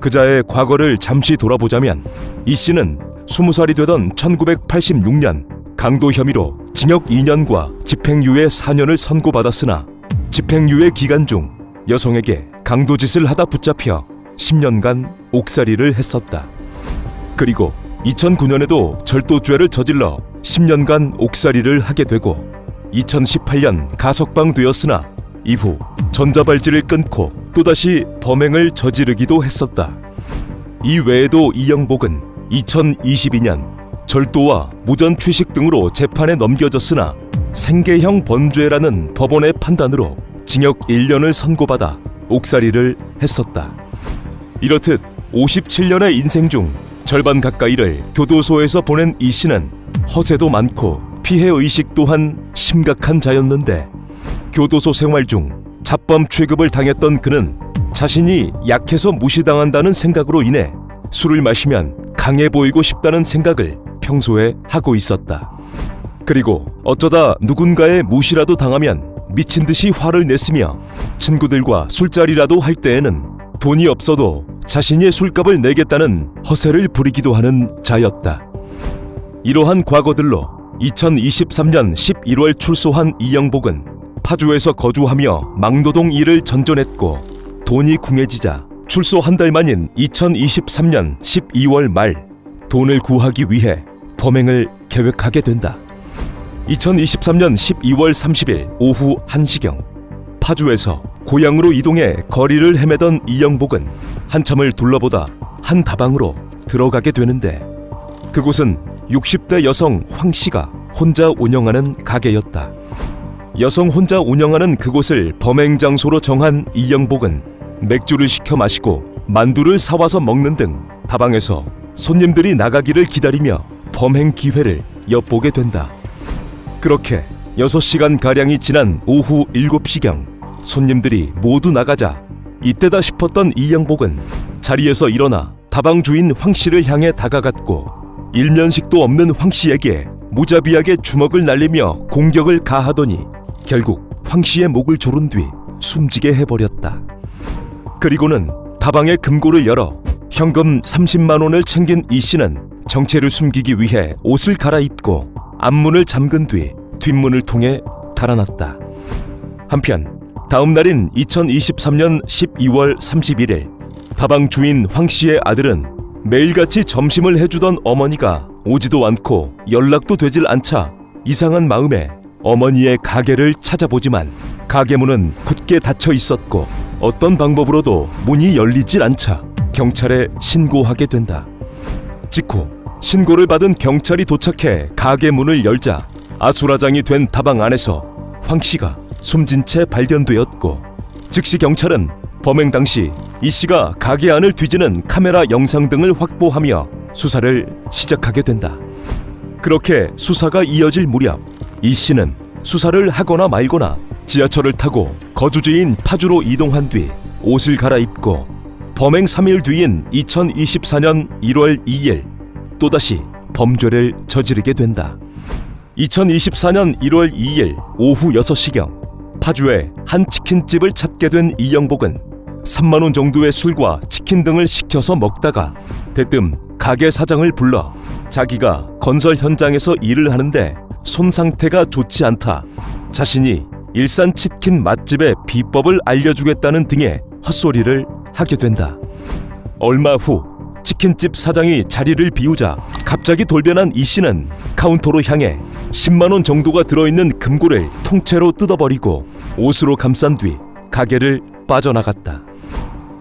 그 자의 과거를 잠시 돌아보자면 이 씨는 20살이 되던 1986년 강도 혐의로 징역 2년과 집행유예 4년을 선고받았으나 집행유예 기간 중 여성에게 강도짓을 하다 붙잡혀 10년간 옥살이를 했었다. 그리고 2009년에도 절도죄를 저질러 10년간 옥살이를 하게 되고 2018년 가석방되었으나 이후 전자발찌를 끊고 또다시 범행을 저지르기도 했었다. 이 외에도 이영복은 2022년 절도와 무전 취식 등으로 재판에 넘겨졌으나 생계형 범죄라는 법원의 판단으로 징역 1년을 선고받아 옥살이를 했었다. 이렇듯 57년의 인생 중 절반 가까이를 교도소에서 보낸 이 씨는 허세도 많고 피해의식 또한 심각한 자였는데 교도소 생활 중 잡범 취급을 당했던 그는 자신이 약해서 무시당한다는 생각으로 인해 술을 마시면 강해 보이고 싶다는 생각을 평소에 하고 있었다. 그리고 어쩌다 누군가의 무시라도 당하면 미친 듯이 화를 냈으며 친구들과 술자리라도 할 때에는 돈이 없어도 자신이 술값을 내겠다는 허세를 부리기도 하는 자였다. 이러한 과거들로 2023년 11월 출소한 이영복은 파주에서 거주하며 망노동 일을 전전했고 돈이 궁해지자 출소 한 달 만인 2023년 12월 말 돈을 구하기 위해 범행을 계획하게 된다. 2023년 12월 30일 오후 1시경 파주에서 고향으로 이동해 거리를 헤매던 이영복은 한참을 둘러보다 한 다방으로 들어가게 되는데 그곳은 60대 여성 황 씨가 혼자 운영하는 가게였다. 여성 혼자 운영하는 그곳을 범행 장소로 정한 이영복은 맥주를 시켜 마시고 만두를 사와서 먹는 등 다방에서 손님들이 나가기를 기다리며 범행 기회를 엿보게 된다. 그렇게 6시간가량이 지난 오후 7시경 손님들이 모두 나가자 이때다 싶었던 이영복은 자리에서 일어나 다방 주인 황 씨를 향해 다가갔고 일면식도 없는 황 씨에게 무자비하게 주먹을 날리며 공격을 가하더니 결국 황 씨의 목을 조른 뒤 숨지게 해버렸다. 그리고는 다방의 금고를 열어 현금 30만 원을 챙긴 이 씨는 정체를 숨기기 위해 옷을 갈아입고 앞문을 잠근 뒤 뒷문을 통해 달아났다. 한편 다음 날인 2023년 12월 31일 다방 주인 황 씨의 아들은 매일같이 점심을 해주던 어머니가 오지도 않고 연락도 되질 않자 이상한 마음에 어머니의 가게를 찾아보지만 가게 문은 굳게 닫혀 있었고 어떤 방법으로도 문이 열리질 않자 경찰에 신고하게 된다. 직후 신고를 받은 경찰이 도착해 가게 문을 열자 아수라장이 된 다방 안에서 황 씨가 숨진 채 발견되었고 즉시 경찰은 범행 당시 이 씨가 가게 안을 뒤지는 카메라 영상 등을 확보하며 수사를 시작하게 된다. 그렇게 수사가 이어질 무렵 이 씨는 수사를 하거나 말거나 지하철을 타고 거주지인 파주로 이동한 뒤 옷을 갈아입고 범행 3일 뒤인 2024년 1월 2일 또다시 범죄를 저지르게 된다. 2024년 1월 2일 오후 6시경 파주의 한 치킨집을 찾게 된 이영복은 3만 원 정도의 술과 치킨 등을 시켜서 먹다가 대뜸 가게 사장을 불러 자기가 건설 현장에서 일을 하는데 손 상태가 좋지 않다, 자신이 일산 치킨 맛집의 비법을 알려주겠다는 등의 헛소리를 하게 된다. 얼마 후 치킨집 사장이 자리를 비우자 갑자기 돌변한 이 씨는 카운터로 향해 10만 원 정도가 들어있는 금고를 통째로 뜯어버리고 옷으로 감싼 뒤 가게를 빠져나갔다.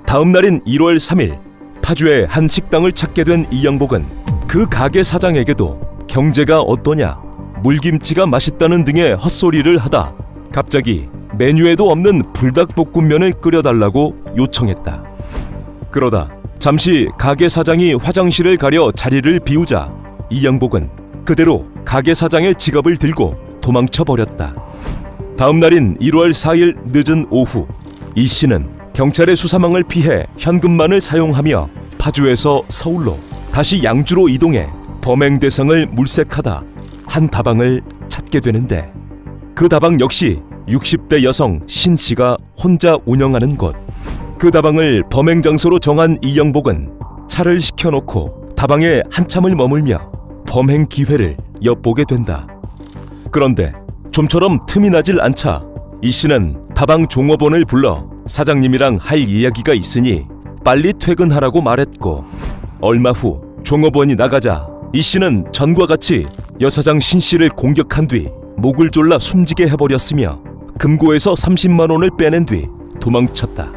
다음 날인 1월 3일 파주의 한 식당을 찾게 된 이영복은 그 가게 사장에게도 경제가 어떠냐, 물김치가 맛있다는 등의 헛소리를 하다 갑자기 메뉴에도 없는 불닭볶음면을 끓여달라고 요청했다. 그러다 잠시 가게 사장이 화장실을 가려 자리를 비우자 이영복은 그대로 가게 사장의 지갑을 들고 도망쳐 버렸다. 다음 날인 1월 4일 늦은 오후 이 씨는 경찰의 수사망을 피해 현금만을 사용하며 파주에서 서울로 다시 양주로 이동해 범행 대상을 물색하다 한 다방을 찾게 되는데 그 다방 역시 60대 여성 신 씨가 혼자 운영하는 곳. 그 다방을 범행 장소로 정한 이영복은 차를 시켜놓고 다방에 한참을 머물며 범행 기회를 엿보게 된다. 그런데 좀처럼 틈이 나질 않자 이 씨는 다방 종업원을 불러 사장님이랑 할 이야기가 있으니 빨리 퇴근하라고 말했고, 얼마 후 종업원이 나가자 이 씨는 전과 같이 여사장 신 씨를 공격한 뒤 목을 졸라 숨지게 해버렸으며 금고에서 30만 원을 빼낸 뒤 도망쳤다.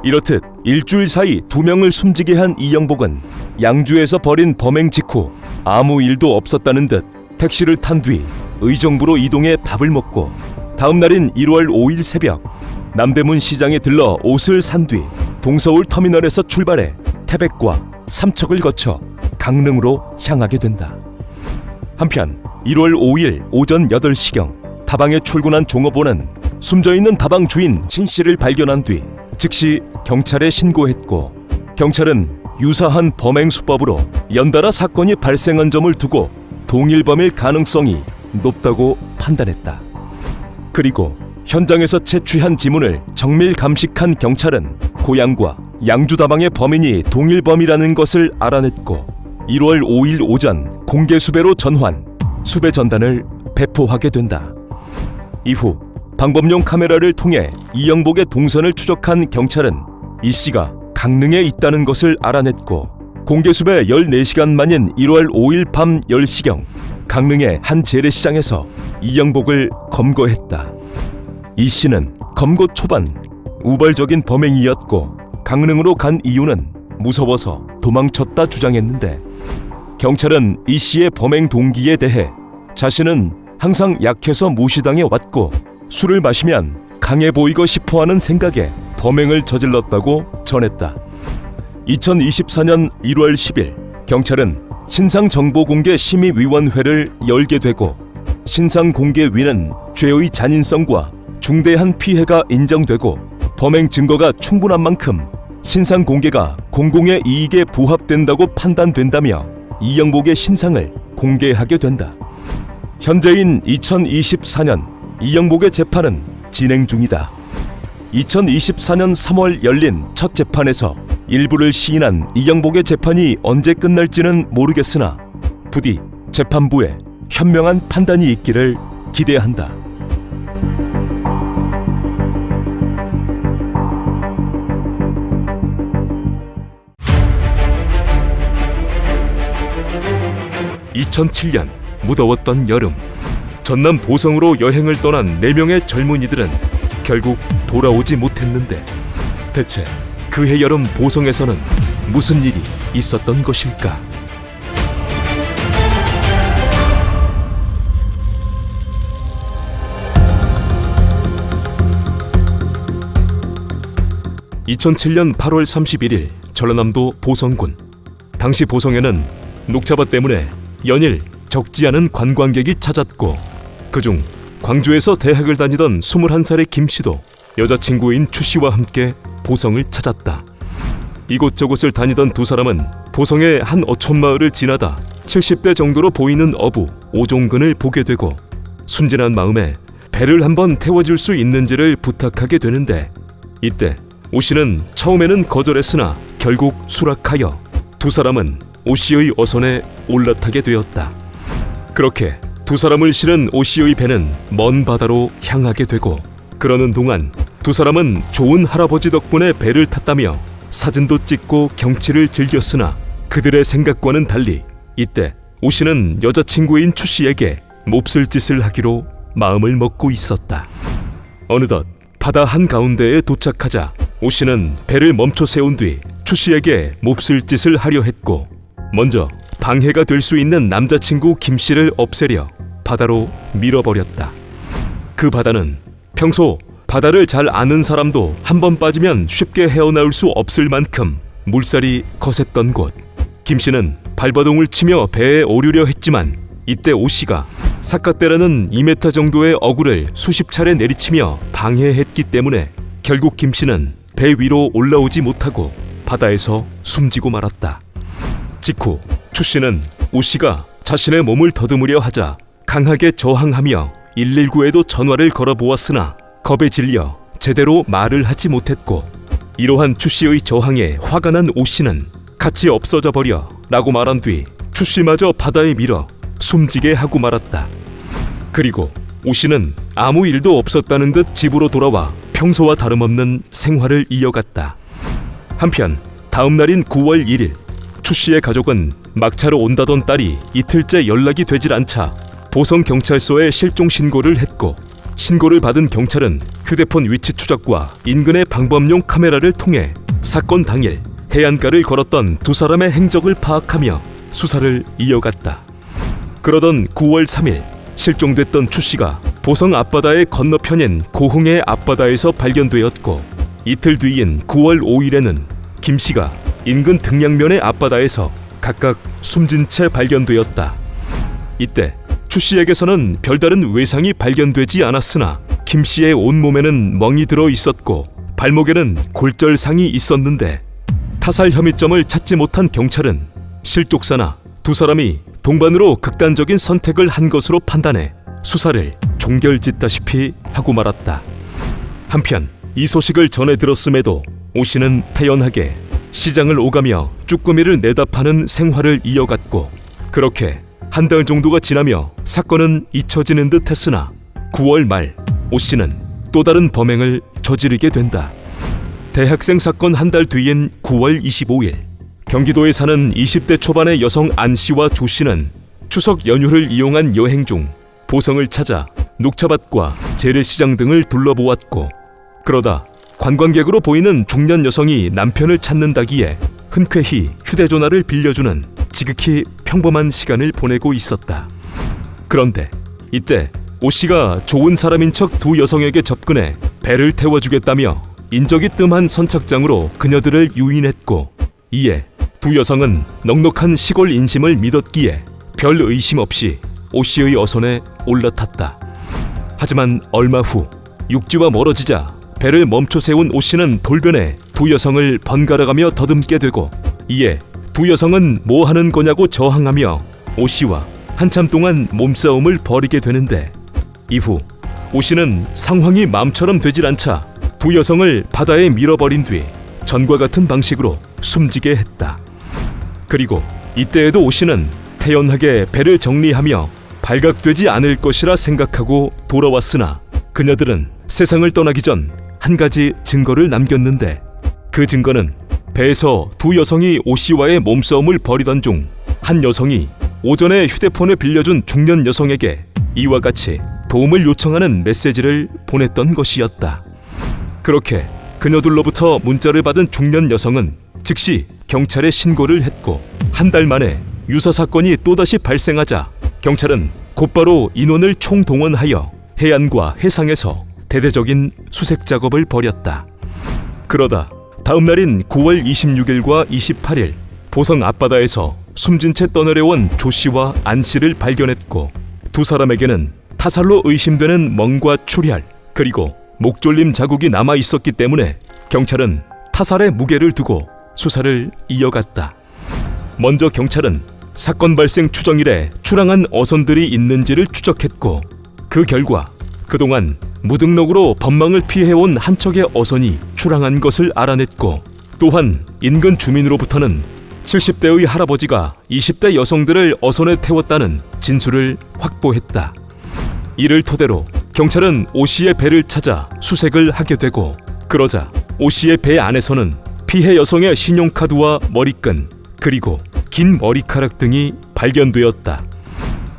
이렇듯 일주일 사이 2명을 숨지게 한 이영복은 양주에서 벌인 범행 직후 아무 일도 없었다는 듯 택시를 탄 뒤 의정부로 이동해 밥을 먹고 다음 날인 1월 5일 새벽 남대문 시장에 들러 옷을 산 뒤 동서울 터미널에서 출발해 태백과 삼척을 거쳐 강릉으로 향하게 된다. 한편 1월 5일 오전 8시경 다방에 출근한 종업원은 숨져있는 다방 주인 신 씨를 발견한 뒤 즉시 경찰에 신고했고, 경찰은 유사한 범행 수법으로 연달아 사건이 발생한 점을 두고 동일범일 가능성이 높다고 판단했다. 그리고 현장에서 채취한 지문을 정밀 감식한 경찰은 고양과 양주 다방의 범인이 동일범이라는 것을 알아냈고 1월 5일 오전 공개 수배로 전환, 수배 전단을 배포하게 된다. 이후 방범용 카메라를 통해 이영복의 동선을 추적한 경찰은 이 씨가 강릉에 있다는 것을 알아냈고 공개 수배 14시간 만인 1월 5일 밤 10시경 강릉의 한 재래시장에서 이영복을 검거했다. 이 씨는 검거 초반 우발적인 범행이었고 강릉으로 간 이유는 무서워서 도망쳤다 주장했는데, 경찰은 이 씨의 범행 동기에 대해 자신은 항상 약해서 무시당해 왔고 술을 마시면 강해 보이고 싶어하는 생각에 범행을 저질렀다고 전했다. 2024년 1월 10일 경찰은 신상정보공개심의위원회를 열게 되고 신상공개위는 죄의 잔인성과 중대한 피해가 인정되고 범행 증거가 충분한 만큼 신상공개가 공공의 이익에 부합된다고 판단된다며 이영복의 신상을 공개하게 된다. 현재인 2024년 이영복의 재판은 진행 중이다. 2024년 3월 열린 첫 재판에서 일부를 시인한 이영복의 재판이 언제 끝날지는 모르겠으나 부디 재판부에 현명한 판단이 있기를 기대한다. (2007년) 무더웠던 여름, 전남 보성으로 여행을 떠난 4명의 젊은이들은 결국 돌아오지 못했는데 대체 그해 여름 보성에서는 무슨 일이 있었던 것일까? (2007년 8월 31일) 전라남도 보성군. 당시 보성에는 녹차밭 때문에 연일 적지 않은 관광객이 찾았고 그중 광주에서 대학을 다니던 21살의 김 씨도 여자친구인 추 씨와 함께 보성을 찾았다. 이곳저곳을 다니던 두 사람은 보성의 한 어촌마을을 지나다 70대 정도로 보이는 어부 오종근을 보게 되고 순진한 마음에 배를 한번 태워줄 수 있는지를 부탁하게 되는데, 이때 오 씨는 처음에는 거절했으나 결국 수락하여 두 사람은 오 씨의 어선에 올라타게 되었다. 그렇게 두 사람을 실은 오 씨의 배는 먼 바다로 향하게 되고, 그러는 동안 두 사람은 좋은 할아버지 덕분에 배를 탔다며 사진도 찍고 경치를 즐겼으나 그들의 생각과는 달리 이때 오 씨는 여자친구인 추 씨에게 몹쓸 짓을 하기로 마음을 먹고 있었다. 어느덧 바다 한가운데에 도착하자 오 씨는 배를 멈춰 세운 뒤 추 씨에게 몹쓸 짓을 하려 했고, 먼저 방해가 될 수 있는 남자친구 김 씨를 없애려 바다로 밀어버렸다. 그 바다는 평소 바다를 잘 아는 사람도 한 번 빠지면 쉽게 헤어나올 수 없을 만큼 물살이 거셌던 곳. 김 씨는 발버둥을 치며 배에 오르려 했지만 이때 오 씨가 사카떼라는 2m 정도의 어구를 수십 차례 내리치며 방해했기 때문에 결국 김 씨는 배 위로 올라오지 못하고 바다에서 숨지고 말았다. 직후 추 씨는 오 씨가 자신의 몸을 더듬으려 하자 강하게 저항하며 119에도 전화를 걸어보았으나 겁에 질려 제대로 말을 하지 못했고, 이러한 추 씨의 저항에 화가 난 오 씨는 같이 없어져 버려 라고 말한 뒤 추 씨마저 바다에 밀어 숨지게 하고 말았다. 그리고 오 씨는 아무 일도 없었다는 듯 집으로 돌아와 평소와 다름없는 생활을 이어갔다. 한편 다음 날인 9월 1일 추 씨의 가족은 막차로 온다던 딸이 이틀째 연락이 되질 않자 보성경찰서에 실종 신고를 했고, 신고를 받은 경찰은 휴대폰 위치 추적과 인근의 방범용 카메라를 통해 사건 당일 해안가를 걸었던 두 사람의 행적을 파악하며 수사를 이어갔다. 그러던 9월 3일 실종됐던 추 씨가 보성 앞바다의 건너편인 고흥의 앞바다에서 발견되었고, 이틀 뒤인 9월 5일에는 김 씨가 인근 등량면의 앞바다에서 각각 숨진 채 발견되었다. 이때 추 씨에게서는 별다른 외상이 발견되지 않았으나 김 씨의 온몸에는 멍이 들어 있었고 발목에는 골절상이 있었는데, 타살 혐의점을 찾지 못한 경찰은 실족사나 두 사람이 동반으로 극단적인 선택을 한 것으로 판단해 수사를 종결짓다시피 하고 말았다. 한편 이 소식을 전해 들었음에도 오 씨는 태연하게 시장을 오가며 쭈꾸미를 내다 파는 생활을 이어갔고, 그렇게 한 달 정도가 지나며 사건은 잊혀지는 듯 했으나 9월 말 오 씨는 또 다른 범행을 저지르게 된다. 대학생 사건 한 달 뒤인 9월 25일 경기도에 사는 20대 초반의 여성 안 씨와 조 씨는 추석 연휴를 이용한 여행 중 보성을 찾아 녹차밭과 재래시장 등을 둘러보았고, 그러다 관광객으로 보이는 중년 여성이 남편을 찾는다기에 흔쾌히 휴대전화를 빌려주는 지극히 평범한 시간을 보내고 있었다. 그런데 이때 오 씨가 좋은 사람인 척 두 여성에게 접근해 배를 태워주겠다며 인적이 뜸한 선착장으로 그녀들을 유인했고, 이에 두 여성은 넉넉한 시골 인심을 믿었기에 별 의심 없이 오 씨의 어선에 올라탔다. 하지만 얼마 후 육지와 멀어지자 배를 멈춰 세운 오 씨는 돌변해 두 여성을 번갈아가며 더듬게 되고, 이에 두 여성은 뭐 하는 거냐고 저항하며 오 씨와 한참 동안 몸싸움을 벌이게 되는데, 이후 오 씨는 상황이 마음처럼 되질 않자 두 여성을 바다에 밀어버린 뒤 전과 같은 방식으로 숨지게 했다. 그리고 이때에도 오 씨는 태연하게 배를 정리하며 발각되지 않을 것이라 생각하고 돌아왔으나 그녀들은 세상을 떠나기 전 한 가지 증거를 남겼는데, 그 증거는 배에서 두 여성이 오 씨와의 몸싸움을 벌이던 중 한 여성이 오전에 휴대폰을 빌려준 중년 여성에게 이와 같이 도움을 요청하는 메시지를 보냈던 것이었다. 그렇게 그녀들로부터 문자를 받은 중년 여성은 즉시 경찰에 신고를 했고, 한 달 만에 유사 사건이 또다시 발생하자 경찰은 곧바로 인원을 총동원하여 해안과 해상에서 대대적인 수색 작업을 벌였다. 그러다 다음 날인 9월 26일과 28일 보성 앞바다에서 숨진 채 떠내려온 조 씨와 안 씨를 발견했고, 두 사람에게는 타살로 의심되는 멍과 출혈 그리고 목졸림 자국이 남아 있었기 때문에 경찰은 타살의 무게를 두고 수사를 이어갔다. 먼저 경찰은 사건 발생 추정일에 출항한 어선들이 있는지를 추적했고, 그 결과 그동안 무등록으로 법망을 피해온 한 척의 어선이 출항한 것을 알아냈고, 또한 인근 주민으로부터는 70대의 할아버지가 20대 여성들을 어선에 태웠다는 진술을 확보했다. 이를 토대로 경찰은 오 씨의 배를 찾아 수색을 하게 되고, 그러자 오 씨의 배 안에서는 피해 여성의 신용카드와 머리끈 그리고 긴 머리카락 등이 발견되었다.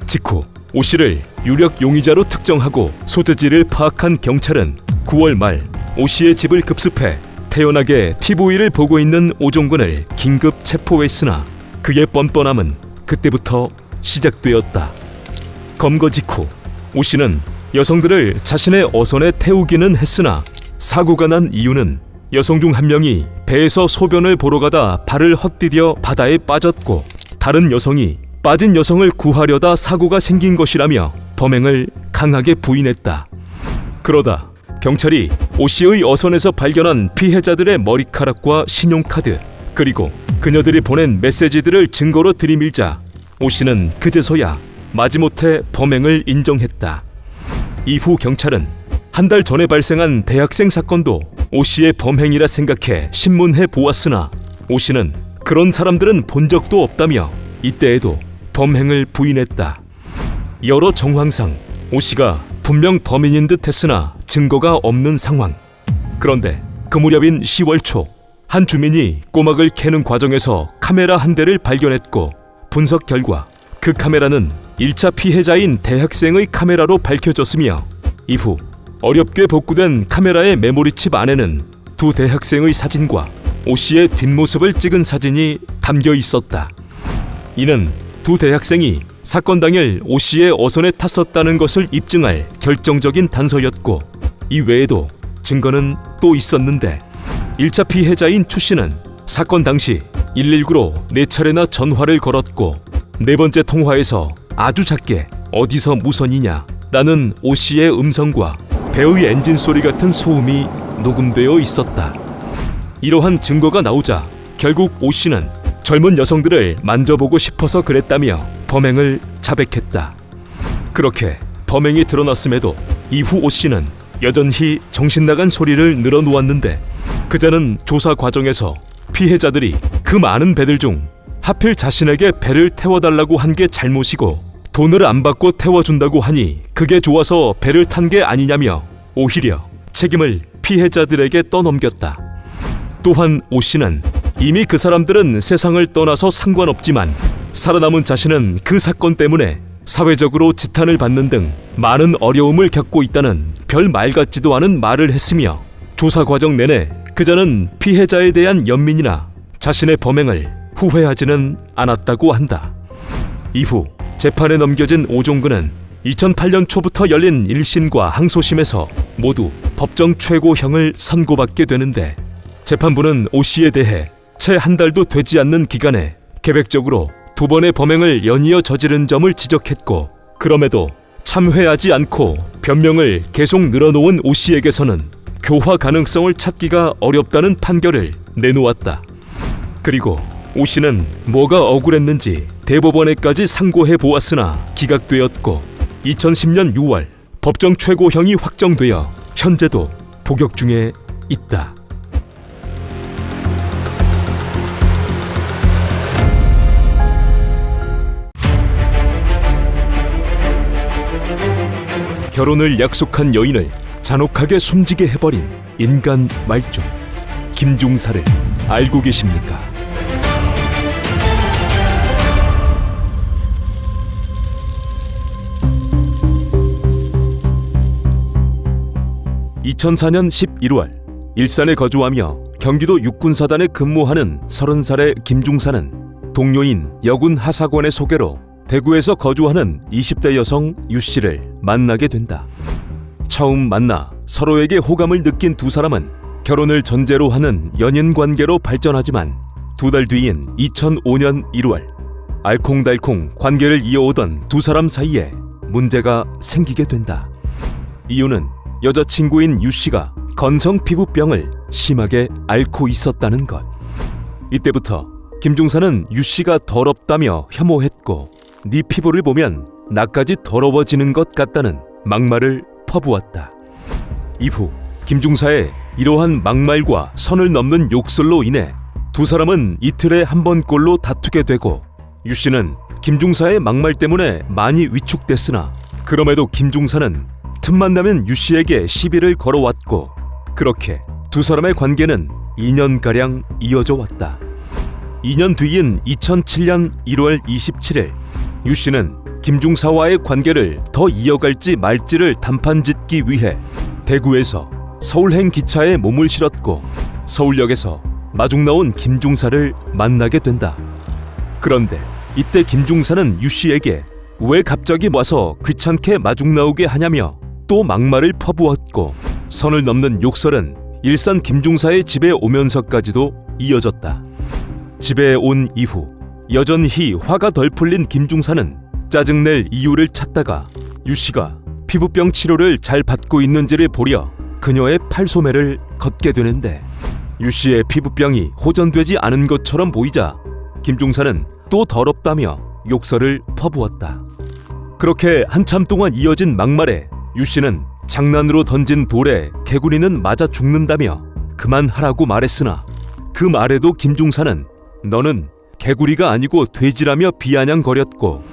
직후 오 씨를 유력 용의자로 특정하고 소재지를 파악한 경찰은 9월 말 오 씨의 집을 급습해 태연하게 TV를 보고 있는 오종근을 긴급 체포했으나 그의 뻔뻔함은 그때부터 시작되었다. 검거 직후 오 씨는 여성들을 자신의 어선에 태우기는 했으나 사고가 난 이유는 여성 중 한 명이 배에서 소변을 보러 가다 발을 헛디뎌 바다에 빠졌고, 다른 여성이 빠진 여성을 구하려다 사고가 생긴 것이라며 범행을 강하게 부인했다. 그러다 경찰이 오 씨의 어선에서 발견한 피해자들의 머리카락과 신용카드 그리고 그녀들이 보낸 메시지들을 증거로 들이밀자 오 씨는 그제서야 마지못해 범행을 인정했다. 이후 경찰은 한 달 전에 발생한 대학생 사건도 오 씨의 범행이라 생각해 신문해 보았으나 오 씨는 그런 사람들은 본 적도 없다며 이때에도 범행을 부인했다. 여러 정황상 오 씨가 분명 범인인 듯 했으나 증거가 없는 상황. 그런데 그 무렵인 10월 초 한 주민이 꼬막을 캐는 과정에서 카메라 한 대를 발견했고, 분석 결과 그 카메라는 1차 피해자인 대학생의 카메라로 밝혀졌으며, 이후 어렵게 복구된 카메라의 메모리칩 안에는 두 대학생의 사진과 오 씨의 뒷모습을 찍은 사진이 담겨 있었다. 이는 두 대학생이 사건 당일 오 씨의 어선에 탔었다는 것을 입증할 결정적인 단서였고, 이 외에도 증거는 또 있었는데, 1차 피해자인 추 씨는 사건 당시 119로 4차례나 전화를 걸었고, 네 번째 통화에서 아주 작게 어디서 무선이냐 라는 오 씨의 음성과 배의 엔진 소리 같은 소음이 녹음되어 있었다. 이러한 증거가 나오자 결국 오 씨는 젊은 여성들을 만져보고 싶어서 그랬다며 범행을 자백했다. 그렇게 범행이 드러났음에도 이후 오 씨는 여전히 정신나간 소리를 늘어놓았는데, 그자는 조사 과정에서 피해자들이 그 많은 배들 중 하필 자신에게 배를 태워달라고 한 게 잘못이고 돈을 안 받고 태워준다고 하니 그게 좋아서 배를 탄 게 아니냐며 오히려 책임을 피해자들에게 떠넘겼다. 또한 오 씨는 이미 그 사람들은 세상을 떠나서 상관없지만 살아남은 자신은 그 사건 때문에 사회적으로 지탄을 받는 등 많은 어려움을 겪고 있다는 별 말 같지도 않은 말을 했으며, 조사 과정 내내 그자는 피해자에 대한 연민이나 자신의 범행을 후회하지는 않았다고 한다. 이후 재판에 넘겨진 오종근은 2008년 초부터 열린 1심과 항소심에서 모두 법정 최고형을 선고받게 되는데, 재판부는 오 씨에 대해 채 한 달도 되지 않는 기간에 계획적으로 2번의 범행을 연이어 저지른 점을 지적했고, 그럼에도 참회하지 않고 변명을 계속 늘어놓은 오 씨에게서는 교화 가능성을 찾기가 어렵다는 판결을 내놓았다. 그리고 오 씨는 뭐가 억울했는지 대법원에까지 상고해 보았으나 기각되었고, 2010년 6월 법정 최고형이 확정되어 현재도 복역 중에 있다. 결혼을 약속한 여인을 잔혹하게 숨지게 해버린 인간 말종 김중사를 알고 계십니까? (2004년 11월) 일산에 거주하며 경기도 육군사단에 근무하는 30살의 김중사는 동료인 여군 하사관의 소개로 대구에서 거주하는 20대 여성 유씨를 만나게 된다. 처음 만나 서로에게 호감을 느낀 두 사람은 결혼을 전제로 하는 연인 관계로 발전하지만 2달 뒤인 2005년 1월 알콩달콩 관계를 이어오던 두 사람 사이에 문제가 생기게 된다. 이유는 여자친구인 유씨가 건성 피부병을 심하게 앓고 있었다는 것. 이때부터 김중사는 유씨가 더럽다며 혐오했고 네 피부를 보면 나까지 더러워지는 것 같다는 막말을 퍼부었다. 이후 김중사의 이러한 막말과 선을 넘는 욕설로 인해 두 사람은 이틀에 한 번꼴로 다투게 되고 유씨는 김중사의 막말 때문에 많이 위축됐으나 그럼에도 김중사는 틈만 나면 유씨에게 시비를 걸어왔고 그렇게 두 사람의 관계는 2년가량 이어져 왔다. 2년 뒤인 2007년 1월 27일 유씨는 김중사와의 관계를 더 이어갈지 말지를 단판짓기 위해 대구에서 서울행 기차에 몸을 실었고 서울역에서 마중 나온 김중사를 만나게 된다. 그런데 이때 김중사는 유씨에게 왜 갑자기 와서 귀찮게 마중 나오게 하냐며 또 막말을 퍼부었고 선을 넘는 욕설은 일산 김중사의 집에 오면서까지도 이어졌다. 집에 온 이후 여전히 화가 덜 풀린 김중사는 짜증낼 이유를 찾다가 유씨가 피부병 치료를 잘 받고 있는지를 보려 그녀의 팔소매를 걷게 되는데 유씨의 피부병이 호전되지 않은 것처럼 보이자 김중사는 또 더럽다며 욕설을 퍼부었다. 그렇게 한참 동안 이어진 막말에 유씨는 장난으로 던진 돌에 개구리는 맞아 죽는다며 그만하라고 말했으나 그 말에도 김중사는 너는 개구리가 아니고 돼지라며 비아냥거렸고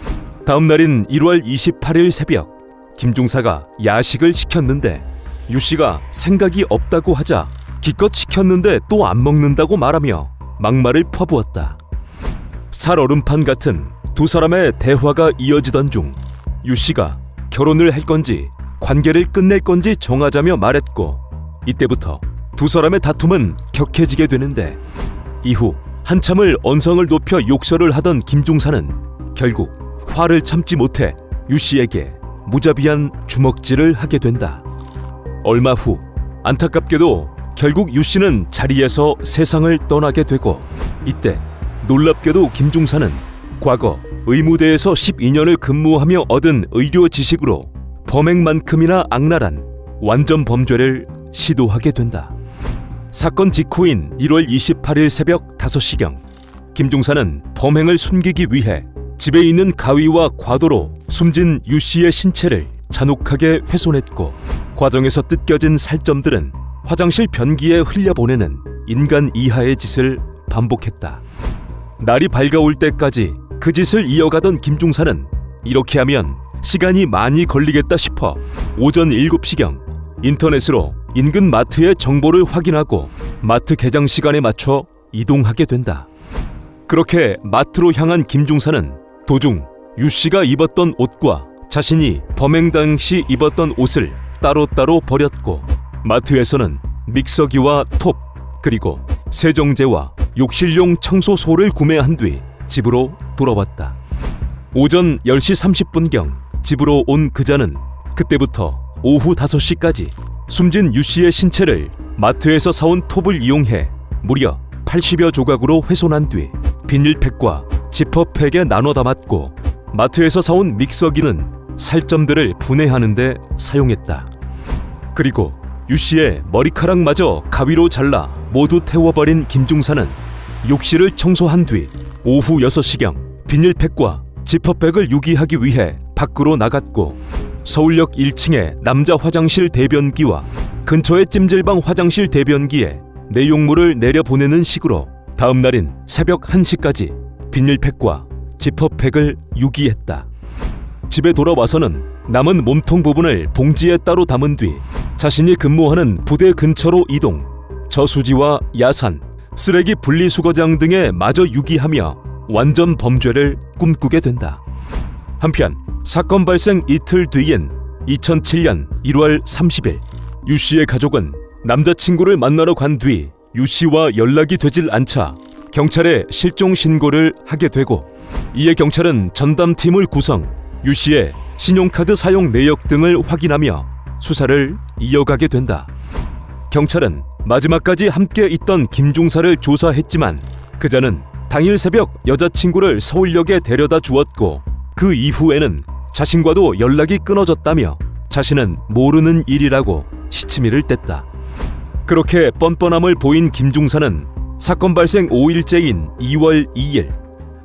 다음 날인 1월 28일 새벽 김중사가 야식을 시켰는데 유씨가 생각이 없다고 하자 기껏 시켰는데 또 안 먹는다고 말하며 막말을 퍼부었다. 살얼음판 같은 두 사람의 대화가 이어지던 중 유씨가 결혼을 할 건지 관계를 끝낼 건지 정하자며 말했고 이때부터 두 사람의 다툼은 격해지게 되는데 이후 한참을 언성을 높여 욕설을 하던 김중사는 결국 화를 참지 못해 유씨에게 무자비한 주먹질을 하게 된다. 얼마 후 안타깝게도 결국 유씨는 자리에서 세상을 떠나게 되고 이때 놀랍게도 김중사는 과거 의무대에서 12년을 근무하며 얻은 의료 지식으로 범행만큼이나 악랄한 완전 범죄를 시도하게 된다. 사건 직후인 1월 28일 새벽 5시경 김중사는 범행을 숨기기 위해 집에 있는 가위와 과도로 숨진 유씨의 신체를 잔혹하게 훼손했고 과정에서 뜯겨진 살점들은 화장실 변기에 흘려보내는 인간 이하의 짓을 반복했다. 날이 밝아올 때까지 그 짓을 이어가던 김중사는 이렇게 하면 시간이 많이 걸리겠다 싶어 오전 7시경 인터넷으로 인근 마트의 정보를 확인하고 마트 개장 시간에 맞춰 이동하게 된다. 그렇게 마트로 향한 김중사는 도중 유씨가 입었던 옷과 자신이 범행 당시 입었던 옷을 따로따로 버렸고 마트에서는 믹서기와 톱 그리고 세정제와 욕실용 청소소를 구매한 뒤 집으로 돌아왔다. 오전 10시 30분경 집으로 온 그자는 그때부터 오후 5시까지 숨진 유씨의 신체를 마트에서 사온 톱을 이용해 무려 80여 조각으로 훼손한 뒤 비닐팩과 지퍼팩에 나눠 담았고 마트에서 사온 믹서기는 살점들을 분해하는 데 사용했다. 그리고 유씨의 머리카락마저 가위로 잘라 모두 태워버린 김중사는 욕실을 청소한 뒤 오후 6시경 비닐팩과 지퍼백을 유기하기 위해 밖으로 나갔고 서울역 1층의 남자 화장실 대변기와 근처의 찜질방 화장실 대변기에 내용물을 내려보내는 식으로 다음 날인 새벽 1시까지 비닐팩과 지퍼팩을 유기했다. 집에 돌아와서는 남은 몸통 부분을 봉지에 따로 담은 뒤 자신이 근무하는 부대 근처로 이동, 저수지와 야산, 쓰레기 분리수거장 등에 마저 유기하며 완전 범죄를 꿈꾸게 된다. 한편 사건 발생 이틀 뒤인 2007년 1월 30일 유씨의 가족은 남자친구를 만나러 간 뒤 유씨와 연락이 되질 않자 경찰에 실종 신고를 하게 되고 이에 경찰은 전담팀을 구성, 유씨의 신용카드 사용 내역 등을 확인하며 수사를 이어가게 된다. 경찰은 마지막까지 함께 있던 김중사를 조사했지만 그자는 당일 새벽 여자친구를 서울역에 데려다 주었고 그 이후에는 자신과도 연락이 끊어졌다며 자신은 모르는 일이라고 시치미를 뗐다. 그렇게 뻔뻔함을 보인 김중사는 사건 발생 5일째인 2월 2일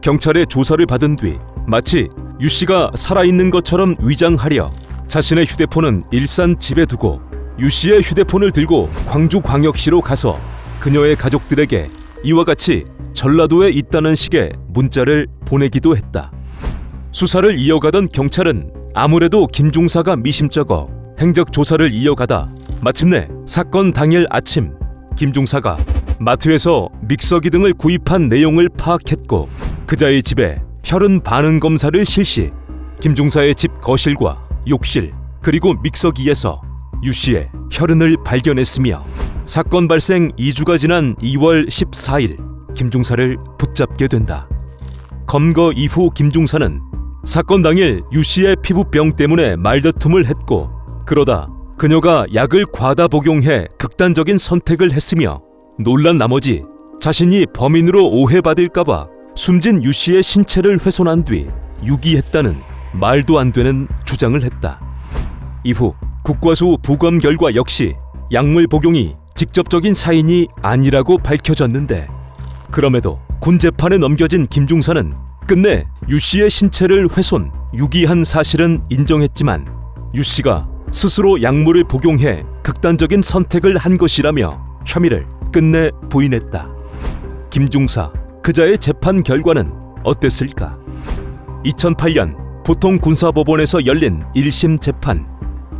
경찰의 조사를 받은 뒤 마치 유 씨가 살아있는 것처럼 위장하려 자신의 휴대폰은 일산 집에 두고 유 씨의 휴대폰을 들고 광주광역시로 가서 그녀의 가족들에게 이와 같이 전라도에 있다는 식의 문자를 보내기도 했다. 수사를 이어가던 경찰은 아무래도 김중사가 미심쩍어 행적 조사를 이어가다 마침내 사건 당일 아침 김중사가 마트에서 믹서기 등을 구입한 내용을 파악했고 그자의 집에 혈흔 반응 검사를 실시. 김중사의 집 거실과 욕실 그리고 믹서기에서 유 씨의 혈흔을 발견했으며 사건 발생 2주가 지난 2월 14일 김중사를 붙잡게 된다. 검거 이후 김중사는 사건 당일 유 씨의 피부병 때문에 말다툼을 했고 그러다 그녀가 약을 과다 복용해 극단적인 선택을 했으며 놀란 나머지 자신이 범인으로 오해받을까봐 숨진 유 씨의 신체를 훼손한 뒤 유기했다는 말도 안 되는 주장을 했다. 이후 국과수 부검 결과 역시 약물 복용이 직접적인 사인이 아니라고 밝혀졌는데 그럼에도 군 재판에 넘겨진 김중사는 끝내 유 씨의 신체를 훼손, 유기한 사실은 인정했지만 유 씨가 스스로 약물을 복용해 극단적인 선택을 한 것이라며 혐의를 끝내 부인했다. 김중사, 그자의 재판 결과는 어땠을까? 2008년 보통군사법원에서 열린 1심 재판.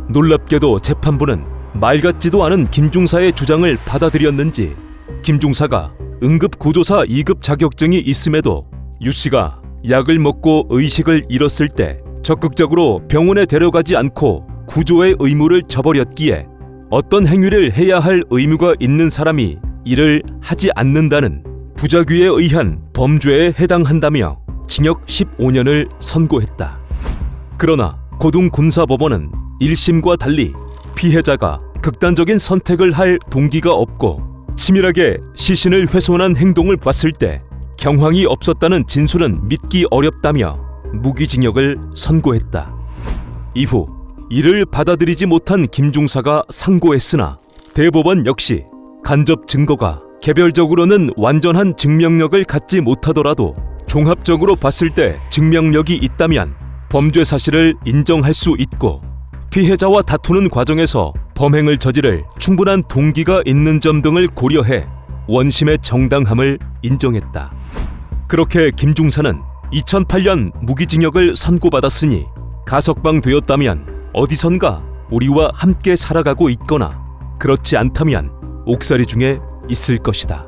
놀랍게도 재판부는 말 같지도 않은 김중사의 주장을 받아들였는지 김중사가 응급구조사 2급 자격증이 있음에도 유 씨가 약을 먹고 의식을 잃었을 때 적극적으로 병원에 데려가지 않고 구조의 의무를 저버렸기에 어떤 행위를 해야 할 의무가 있는 사람이 이를 하지 않는다는 부작위에 의한 범죄에 해당한다며 징역 15년을 선고했다. 그러나 고등군사법원은 1심과 달리 피해자가 극단적인 선택을 할 동기가 없고 치밀하게 시신을 훼손한 행동을 봤을 때 경황이 없었다는 진술은 믿기 어렵다며 무기징역을 선고했다. 이후 이를 받아들이지 못한 김중사가 상고했으나 대법원 역시 간접 증거가 개별적으로는 완전한 증명력을 갖지 못하더라도 종합적으로 봤을 때 증명력이 있다면 범죄 사실을 인정할 수 있고 피해자와 다투는 과정에서 범행을 저지를 충분한 동기가 있는 점 등을 고려해 원심의 정당함을 인정했다. 그렇게 김중사는 2008년 무기징역을 선고받았으니 가석방되었다면 어디선가 우리와 함께 살아가고 있거나 그렇지 않다면 옥살이 중에 있을 것이다.